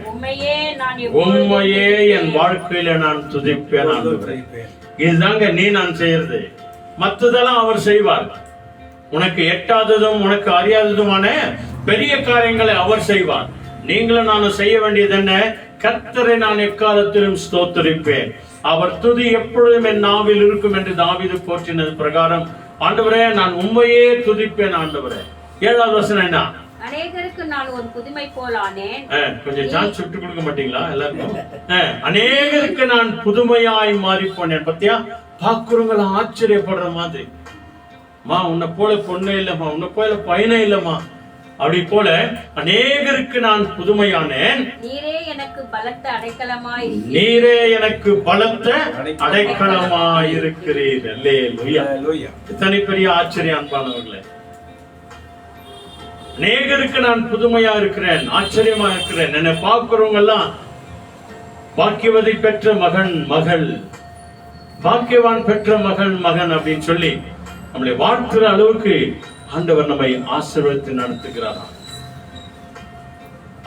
உம்மையே என் வாழ்க்கையில நான் துதிப்பேன் ஆண்டவரே. இதுதாங்க நான் செய்யறது. மற்றதெல்லாம் அவர் செய்வார். உனக்கு எட்டாததும் உனக்கு அறியாததுமான பெரிய காரியங்களை அவர் செய்வார். நீங்களும் நானும் செய்ய வேண்டியது என்ன? கர்த்தரை நான் எக்காலத்திலும் ஸ்தோத்திரிப்பேன். அவர் துதி எப்பொழுதும் என் நாவில் இருக்கும் என்று தாவீது போற்றினது பிரகாரம் ஆண்டவரே நான் உம்மையே துதிப்பேன் ஆண்டவரே. 7வது வசனம் என்ன? அநேகருக்கு நான் ஒரு புதுமை போலானேன். கொஞ்சம் சான்ஸ் விட்டு கொடுக்க மாட்டீங்களா எல்லாருக்கும்? அநேகருக்கு நான் புதுமையாய் மாறி போனேன். பத்தியா, பாக்குறவங்கள ஆச்சரியப்படுற மாதிரி. மா உன்னை போல பொண்ணே இல்லம்மா, உன்னை போல பையனே இல்லம்மா, அப்படி போல அநேகருக்கு நான் புதுமையானேன். நீரே எனக்கு பலத்த அடைக்கலமாய் நீரே எனக்கு பலத்த அடைக்கலமாய் இருக்கிறீர். அல்லேலூயா. இத்தனை பெரிய ஆச்சரியம் அன்பானவர்களே. அநேகருக்கு நான் புதுமையா இருக்கிறேன், ஆச்சரியமா இருக்கிறேன். என்னை பார்க்கிறவங்க எல்லாம் பாக்கியவதி பெற்ற மகன் மகள், பாக்கியவான் பெற்ற மகன் அப்படின்னு சொல்லி நம்மளை வாழ்த்துற அளவுக்கு ஆண்டவர் நம்மை ஆசீர்வதித்து நடத்துகிறார்.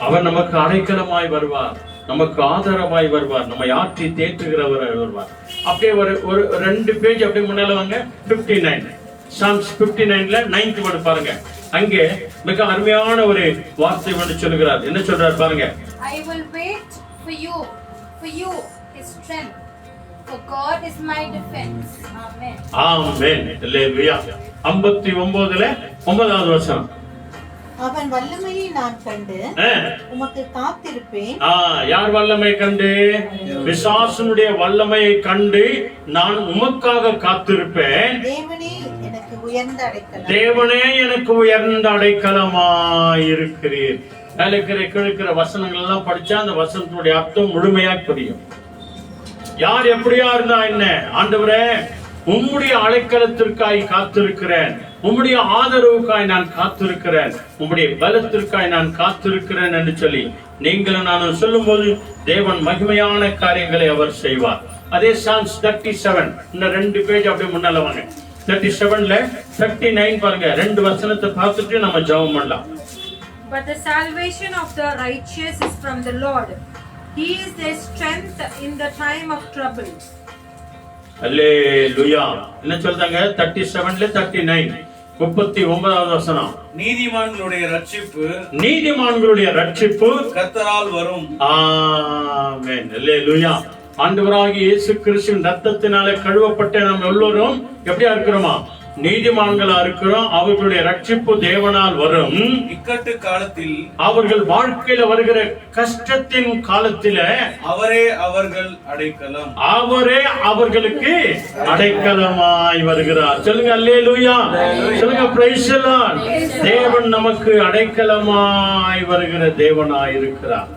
அவர் நமக்கு அடைக்கலமாய் வருவார், நமக்கு ஆதரவாய் வருவார், நம்மை ஆற்றி தேற்றுகிறவர் வருவார். அப்படியே ஒரு 2 பேஜ் அப்படியே முன்னால வாங்க. 59 Psalms 59ல 9th word பாருங்க. அங்கே மிக அருமையான ஒரு வார்த்தை வந்து சொல்லுகிறார். என்ன சொல்றார் பாருங்க. I will wait for you his strength, for God is my defense. Amen. ஆமென். அல்லேலூயா. 59ல 9வது வசனம். அவன் வல்லமையை நான் கண்டு உமக்கு காத்திருப்பேன். யார் வல்லமை கண்டு? பிசாசனுடைய வல்லமையை கண்டு நான் உமக்காக காத்திருப்பேன். தேவனே எனக்கு உயர்ந்த அடைக்கலம். தேவனே எனக்கு உயர்ந்த அடைக்கலமாய் இருக்கிறீர். கிழக்கிற வசனங்கள் எல்லாம் படிச்சா அந்த வசனத்தினுடைய அர்த்தம் முழுமையா புரியும். யார் எப்படியா இருந்தா என்ன? ஆண்டவரே உம்முடைய அடைக்கலத்திற்காய் காத்திருக்கிறேன், உம்முடைய ஆதரவுக்காய் நான் காத்திருக்கிறேன், உம்முடைய பலத்திற்காய் நான் காத்திருக்கிறேன் என்று சொல்லி நீங்களும் நானும் சொல்லும் போது தேவன் மகிமையான காரியங்களை அவர் செய்வார். அதே Psalms 37 இன்னும் 2 பேஜ் அப்படியே முன்னால வாங்க. 37ல 39 பாருங்க. 2 வசனத்தை பார்த்துட்டு நம்ம ஜெபம் பண்ணலாம். But the salvation of the righteous is from the Lord. He is their strength in the time of trouble. அல்லேலூயா. என்ன சொல்றாங்க? 37ல 39 39வது வசனம். நீதிமான்களுடைய ரட்சிப்பு கர்த்தரால் வரும். ஆமென். அல்லேலூயா. ஆண்டவராகிய இயேசு கிறிஸ்துவின் இரத்தத்தினாலே கழுவப்பட்ட நாம் எல்லோரும் எப்படியா இருக்கிறோமா? நீதிமான்களா இருக்கிறோம். அவர்களுடைய ரட்சிப்பு தேவனால் வரும். இக்கட்டு காலத்தில், அவர்கள் வாழ்க்கையில வருகிற கஷ்டத்தின் காலத்தில அவரே அவர்கள் அடைக்கலம், அவரே அவர்களுக்கு அடைக்கலமாய் வருகிறார். சொல்லுங்க அல்லேலூயா. சொல்லுங்க பிரைஸ் தி லார்ட். தேவன் நமக்கு அடைக்கலமாய் வருகிற தேவனாய் இருக்கிறார்,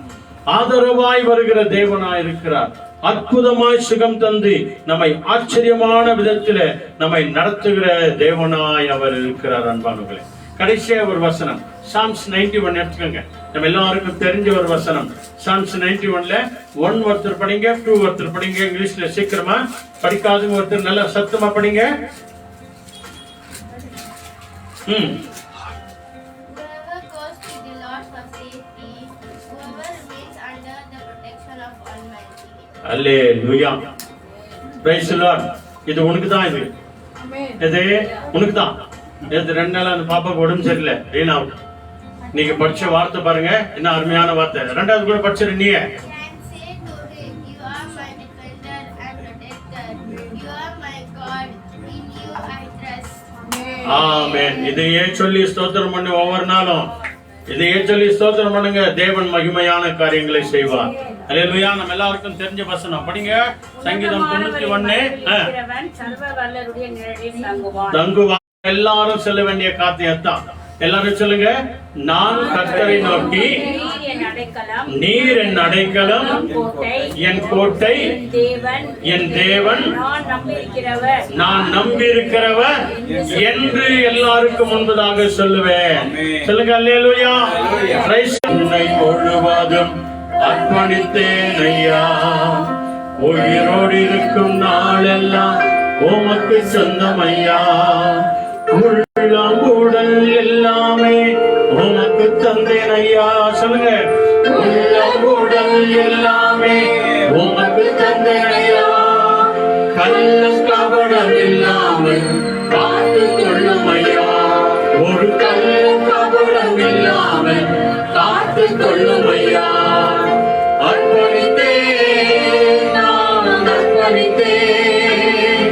ஆதரவாய் வருகிற தேவனாய் இருக்கிறார். அற்புதமாய் சுகம் தந்து நம்மை ஆச்சரியமான விதத்தில் நம்மை நடத்துகிற தேவனாய் அவர் இருக்கிறார். அன்பானவர்களே, கடைசியா ஒரு வசனம் சாம்ஸ் 91 எடுத்துக்கோங்க. நம்ம எல்லாருக்கும் தெரிஞ்ச ஒரு வசனம். சாம்ஸ் 91ல 1 ஒருத்தர் படிங்க, 2 ஒருத்தர் படிங்க. இங்கிலீஷ்ல சீக்கிரமா, படிக்காதவங்க ஒருத்தர் நல்லா சத்தமா படிங்க. Whoever goes to the Lord for safety, whoever remains under the protection of Almighty. Hallelujah. Praise the Lord. இது உனக்கு தான். இது உனக்கு தான். இது 2 நாளா அந்த பாப்பாக்கு உடம்பு சரியில்லை. ரீனா, நீங்க படிச்ச வார்த்தை பாருங்க, என்ன அருமையான வார்த்தை. 2வது கூட படிச்சிரு நீ. Can say to him, you are my defender and protector. You are my God, in you I trust. ஆமென். இதையே சொல்லி ஸ்தோத்திரம் பண்ணு ஒவ்வொரு நாளும். இதையே சொல்லி ஸ்தோத்திரம் பண்ணுங்க. தேவன் மகிமையான காரியங்களை செய்வார். அல்லேலூயா. நம்ம எல்லாருக்கும் தெரிஞ்ச வசனம் படிங்க. சங்கீதம் 91. சர்வ வல்லவருடைய நிழலில் தங்குவான். தங்குவான். எல்லாரும் சொல்ல வேண்டிய காரியத்தான். எல்லாரும் சொல்லுங்க. நான் கர்த்தரை நோக்கி, நீர் என் அடைக்கலம், என் கோட்டை, என் தேவன், நான் நம்பியிருக்கிறவர் என்று எல்லாருக்கும் முன்பதாக சொல்லுவேன். சொல்லுங்க அல்லேலூயா. உன்னை முழுவதும் அர்ப்பணித்தேன் ஐயா, உயிரோடு இருக்கும் நாளெல்லாம் உமக்கு சொந்தம் ஐயா, உள்ளம் உடல் எல்லாமே உமக்கு தந்தேன் ஐயா. சொல்லுங்க. உள்ளம் உடல் எல்லாமே உமக்கு தந்தேன் ஐயா, கள்ளம் கபடம் இல்லாமல் காத்துக் கொள்ளும் ஐயா, ஒரு கள்ளம் கபடம் இல்லாமல் காத்துக் கொள்ளும் ஐயா. அர்ப்பணித்தேன், நான் அர்ப்பணித்தேன்,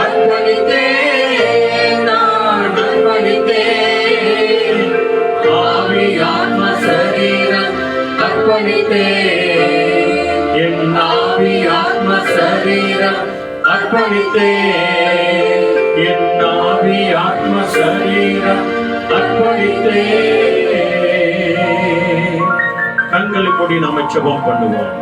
அர்ப்பணித்தேன், நான் அர்ப்பணித்தேன், ஆவி ஆத்ம சரீரம் அர்ப்பணித்தேன், என் ஆவி ஆத்ம சரீரம் அர்ப்பணித்தேன், என் ஆவி ஆத்ம சரீரம் அர்ப்பணித்தேன். கண்களை மூடி நாம ஜெபம் பண்ணுவோம்.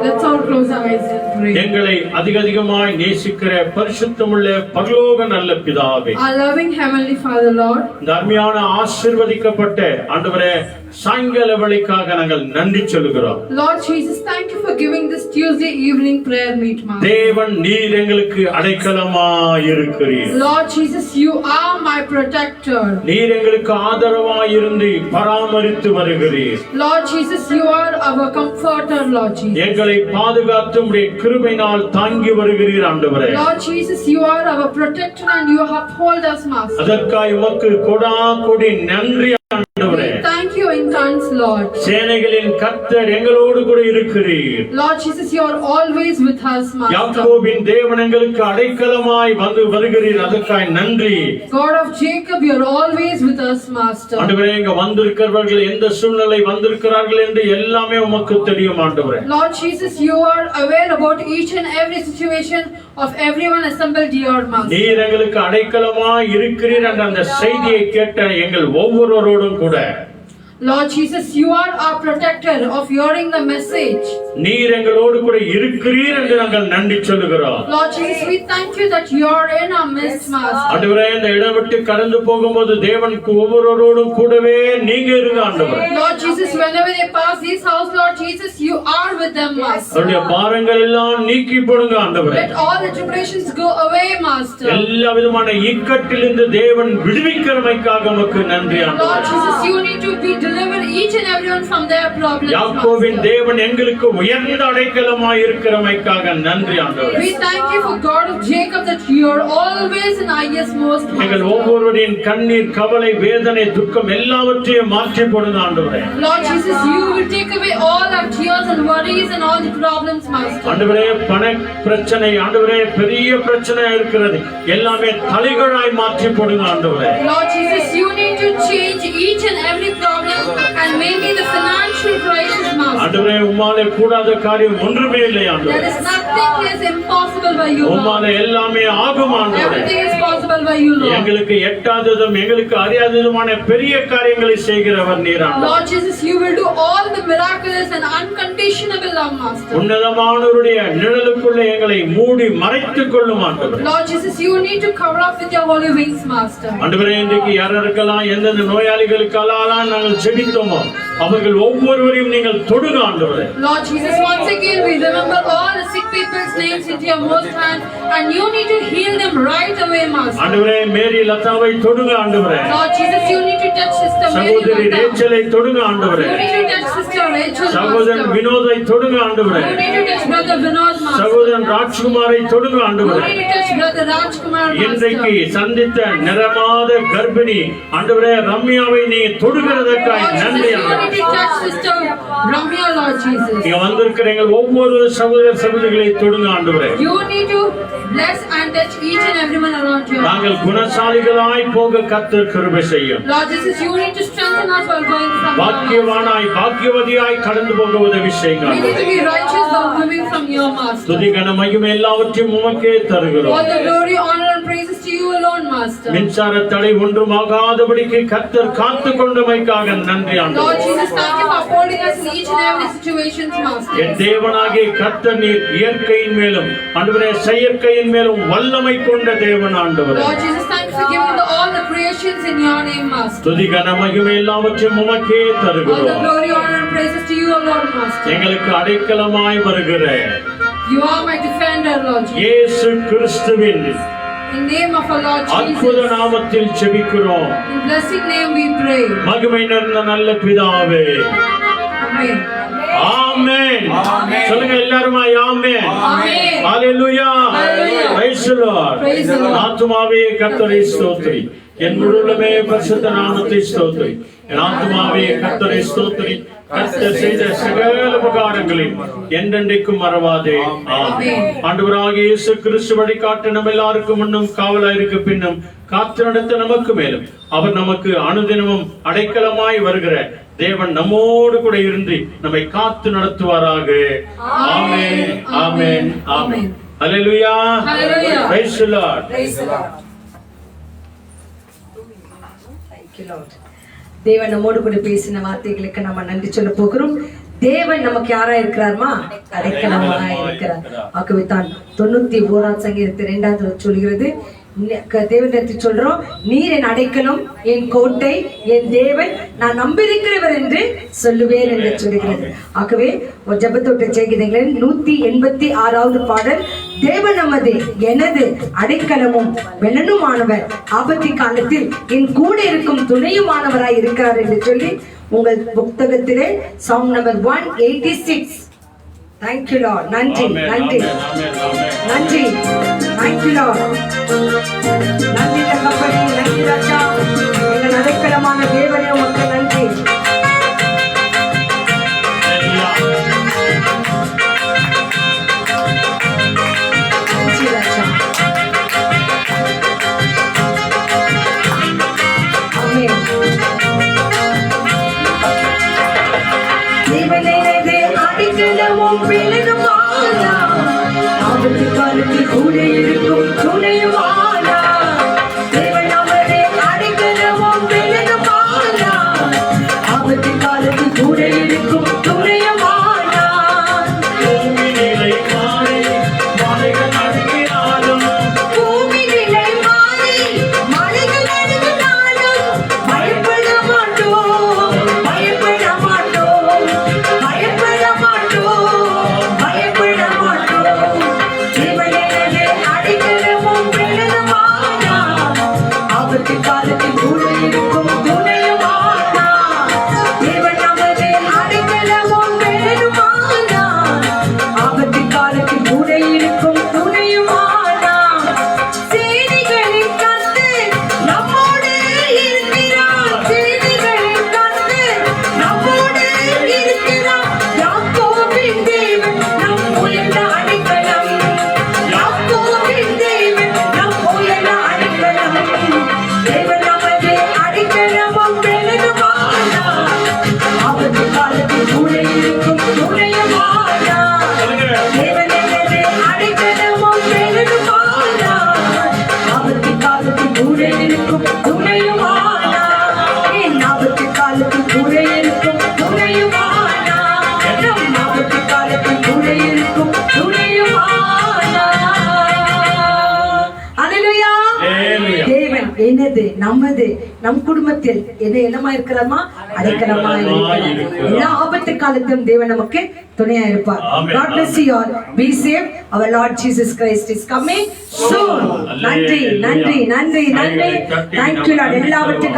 Let's all close our eyes and pray. எங்களை அதிகமாய் நேசிக்கிற பரிசுத்தமுள்ள பரலோக நல்ல பிதாவே, Our loving heavenly Father, Lord, இந்த அருமையான ஆசீர்வதிக்கப்பட்ட ஆண்டவரே சாயங்கால வேளைக்காக நாங்கள் நன்றி சொல்கிறோம். Lord Jesus, thank you for giving this Tuesday evening prayer meet, Master. தேவன் நீர் எங்களுக்கு அடைக்கலமாய் இருக்கிறீர். Lord Jesus, you are my protector. நீர் எங்களுக்கு ஆதரவாய் இருந்து பராமரித்து வருகிறீர். Lord Jesus, you are our comforter, Lord Jesus. எங்களை பாதுகாத்து உம்முடைய கிருபையினால் தாங்கி வருகிறீர் ஆண்டவரே. Lord Jesus, you are our protector and you uphold us, Master. அதற்காய் உமக்கு கொடாகொடி நன்றி ஆண்டவரே. Thank you in thanks, Lord. சேனைகளின் கர்த்தர் எங்களோடு கூட இருக்கிறீர். Lord Jesus, you are always with us, Master. யாக்கோபின் தேவன் எங்களுக்கு அடைக்கலமாய் வந்து வருகிறீர். அதற்காய் நன்றி. God of Jacob, you are always with us, Master. ஆண்டவரே, இங்க வந்திருக்கிறவர்கள் எந்த சூழ்நிலை வந்திருக்கிறார்கள் என்று எல்லாமே உமக்கு தெரியும் ஆண்டவரே. Lord Jesus, you are aware about each and every situation of everyone assembled here, Master. நீர் எங்களுக்கு அடைக்கலமாய் இருக்கிறீர் என்ற அந்த செய்தியை கேட்ட எங்கள் ஒவ்வொருவரோடும் கூட Lord Jesus, you are our protector of hearing the message. நீர் எங்களோடு கூட இருக்கிறீர் என்று நாங்கள் நன்றி சொல்லுகிறோம். Lord Jesus, we thank you that you are in our midst, Master. ஆண்டவரே, இந்த இடம் விட்டு கடந்து போகும்போது தேவனுக்கு ஒவ்வொருவரோடும் கூடவே நீங்க இருங்க ஆண்டவரே. Lord Jesus, whenever they pass this house, Lord Jesus, you are with them, Master. அவருடைய பாரங்கள் எல்லாம் நீக்கி போடுங்க ஆண்டவரே. Let all the tribulations go away, Master. எல்லா விதமான இக்கட்டிலிருந்து தேவன் விடுவிக்கிறமைக்காக உமக்கு நன்றி Lord ஆண்டவரே. Jesus, you need to be delivered each and everyone from their problems, யாக்கோபின் Master. தேவன் எங்களுக்கு உயர்ந்த அடைக்கலமாய் இருக்கிறமைக்காக நன்றி ஆண்டவரே. We thank you for God of Jacob that you are always in highest most, எங்கள் Master. ஒவ்வொருவரின் கண்ணீர், கவலை, வேதனை, துக்கம் எல்லாவற்றையும் மாற்றி போடுங்க ஆண்டவரே. Lord Jesus, you will take away all our tears and worries and all the problems, Master. ஆண்டவரே, பண பிரச்சனை ஆண்டவரே பெரிய பிரச்சனை இருக்கிறது, எல்லாமே தலைகளாய் மாற்றி போடுங்க ஆண்டவரே. Lord Jesus, you need to change each and every problem and maybe the financial crisis, Master. ஆண்டவரே, உம்மாலே கூடாத காரியம் ஒன்றுமே இல்லை There ஆண்டவரே. is nothing Nothing is impossible by you, Lord. உம்மால எல்லாமே ஆகும் ஆண்டவரே. Everything is possible by you, Lord. எங்களுக்கு எட்டாததும் எங்களுக்கு அறியாததுமான பெரிய காரியங்களை செய்கிறவர் நீராண்டவர். Lord Jesus, you will do all the miraculous and unconditionable love, Master. உன்னதமானவருடைய நிழலுக்குள்ளே எங்களை மூடி மறைத்துக் கொள்ளும் ஆண்டவரே. Lord Jesus, you need to cover up with your holy wings, Master. ஆண்டவரே, இன்றைக்கு யாரெல்லாம் எந்தெந்த நோயாளிகளுக்கெல்லாம் நாங்கள் ஜெபித்தோமோ அவர்கள் ஒவ்வொருவரையும் நீங்கள் தொடுங்க ஆண்டவரே. Lord Jesus, once again we remember all the sick people's names into your most hand, and you need to heal them right away, Master. ஆண்டவரே, மேரி லதாவை தொடுங்க ஆண்டவரே. Lord Jesus, you need to touch Sister Mary சகோதரி Lata. ரேச்சலை தொடுங்க ஆண்டவரே. You need to touch Sister Rachel, சகோதரன் Master. வினோதை தொடுங்க ஆண்டவரே. You need to touch Brother Vinod, Master. சகோதரன் ராஜ்குமாரை தொடுங்க You ஆண்டவரே. need to touch Brother Rajkumar, இன்றைக்கு Master. சந்தித்த நிறமாத கர்ப்பிணி ஆண்டவரே ரம்யாவை நீ தொடுகிறதற்காய் Lord நன்றி Jesus, you ஆண்டவரே. need to touch Sister Ramya, Lord Jesus. இங்க வந்திருக்கிற எங்கள் ஒவ்வொரு சகோதரிகளை தொடுங்க ஆண்டவரே. You need to bless and touch each and everyone around you. நாங்கள் குணசாலிகளாய் போக கர்த்தர் கிருபை செய்யும். Lord Jesus, you need to strengthen us while going from here. பாக்கியவானாய் பாக்கியவதியாய் கடந்து போக உதவி செய்யுங்க We need to ஆண்டவரே. be righteous while moving from your Master. துதி கன மகிமை எல்லாவற்றையும் உமக்கே தருகிறோம். All the glory, honor and praises to you alone, Master. மின்சார தடை ஒன்றும் ஆகாதபடிக்கு கர்த்தர் காத்து கொண்டமைக்காக நன்றி Lord ஆண்டவரே. Jesus, thank you for upholding us in each and every situation, Master. என் தேவனாகிய கர்த்தர் நீர் இயற்கையின் மேலும் ஆண்டவரே செயற்கையின் மேலும் வல்லமை கொண்ட தேவன் ஆண்டவரே. Lord Jesus, thank you for giving all the creations in your name, Master. துதி கன மகிமை எல்லாவற்றையும் உமக்கே All the தருகிறோம். glory, honor and praises to you alone, Master. எங்களுக்கு அடைக்கலமாய் வருகிற You are my defender, Lord Jesus. இயேசு கிறிஸ்துவின் In name of our Lord அற்புத Jesus. நாமத்தில் ஜெபிக்கிறோம். In blessed name we pray. மகிமை நிறைந்த நல்ல பிதாவே. Amen. ஆமென். ஆமென். சொல்லுங்க எல்லாருமா ஆமென். Amen. Hallelujah. Hallelujah. Praise the Lord. Praise the Lord. ஆத்துமாவே கர்த்தரை ஸ்தோத்திரி. என் முழுமே பரிசுத்த நாமத்தை ஸ்தோத்திரி. என் ஆத்துமாவே கர்த்தரை ஸ்தோத்திரி. கர்த்தர் செய்த சகல உபகாரங்களையும் என்றென்றைக்கும் மறவாதே. ஆமென். ஆண்டவராகிய இயேசு கிறிஸ்து வழிகாட்ட நம்ம எல்லாருக்கும் முன்னும் காவலாயிருக்க பின்னும் காத்து நடத்த நமக்கு மேலும் அவர் நமக்கு அனுதினமும் அடைக்கலமாய் வருகிற தேவன் நம்மோடு கூட இருந்து நம்மை காத்து நடத்துவாராக. ஆமென். ஆமென். ஆமென். ஹalleluya. Hallelujah. Praise the Lord. Praise the Lord. Thank you, Lord. தேவன் நம்மோடு கூட பேசின வார்த்தைகளுக்கு நம்ம நன்றி சொல்ல போகிறோம். தேவன் நமக்கு யாரா இருக்கிறார்மா? அடைக்கலமா இருக்கிறார். ஆகவே தான் 91ஆம் சங்கீதத்தை 2வது சொல்கிறது, தேவனிடத்தில் சொல்றோம், நீர் என் அடைக்கலம், என் கோட்டை, என் தேவன், நான் நம்பியிருக்கிறவர் என்று சொல்லுவேன் என்று சொல்லுகிறது. ஆகவே ஒரு ஜெபத்தோட்ட செய்கிறீங்களேன் 186வது பாடல், தேவன் நமது எனது அடைக்கலமும் வெள்ளனுமானவர், ஆபத்து காலத்தில் என் கூட இருக்கும் துணையுமானவராய் இருக்கிறார் என்று சொல்லி உங்கள் புத்தகத்திலே song number 186. Thank you Lord. நன்றி நன்றி நன்றி. Thank you Lord. நன்றி தகப்பனே, நன்றி ராஜா, எங்கள் அடைக்கலமான தேவனே உமக்கு நன்றி. நன்றி ராஜா. ஆமென். தேவனே அடைக்கலமும் வெள்ளனுமானா, ஆபத்து காலத்தில் கூட இருக்கும் துணையுமானா, தேவன் நமது நமது நம் குடும்பத்தில் என்னமா இருக்கிறோமா அடைக்கலமா இருக்கிறோம். எல்லா ஆபத்து காலத்திலும் தேவன் நமக்கு துணையா இருப்பார். God bless you all. Be safe. Our Lord Jesus Christ is coming soon. நன்றி நன்றி நன்றி நன்றி. Thank you Lord. எல்லாவற்றுக்கும்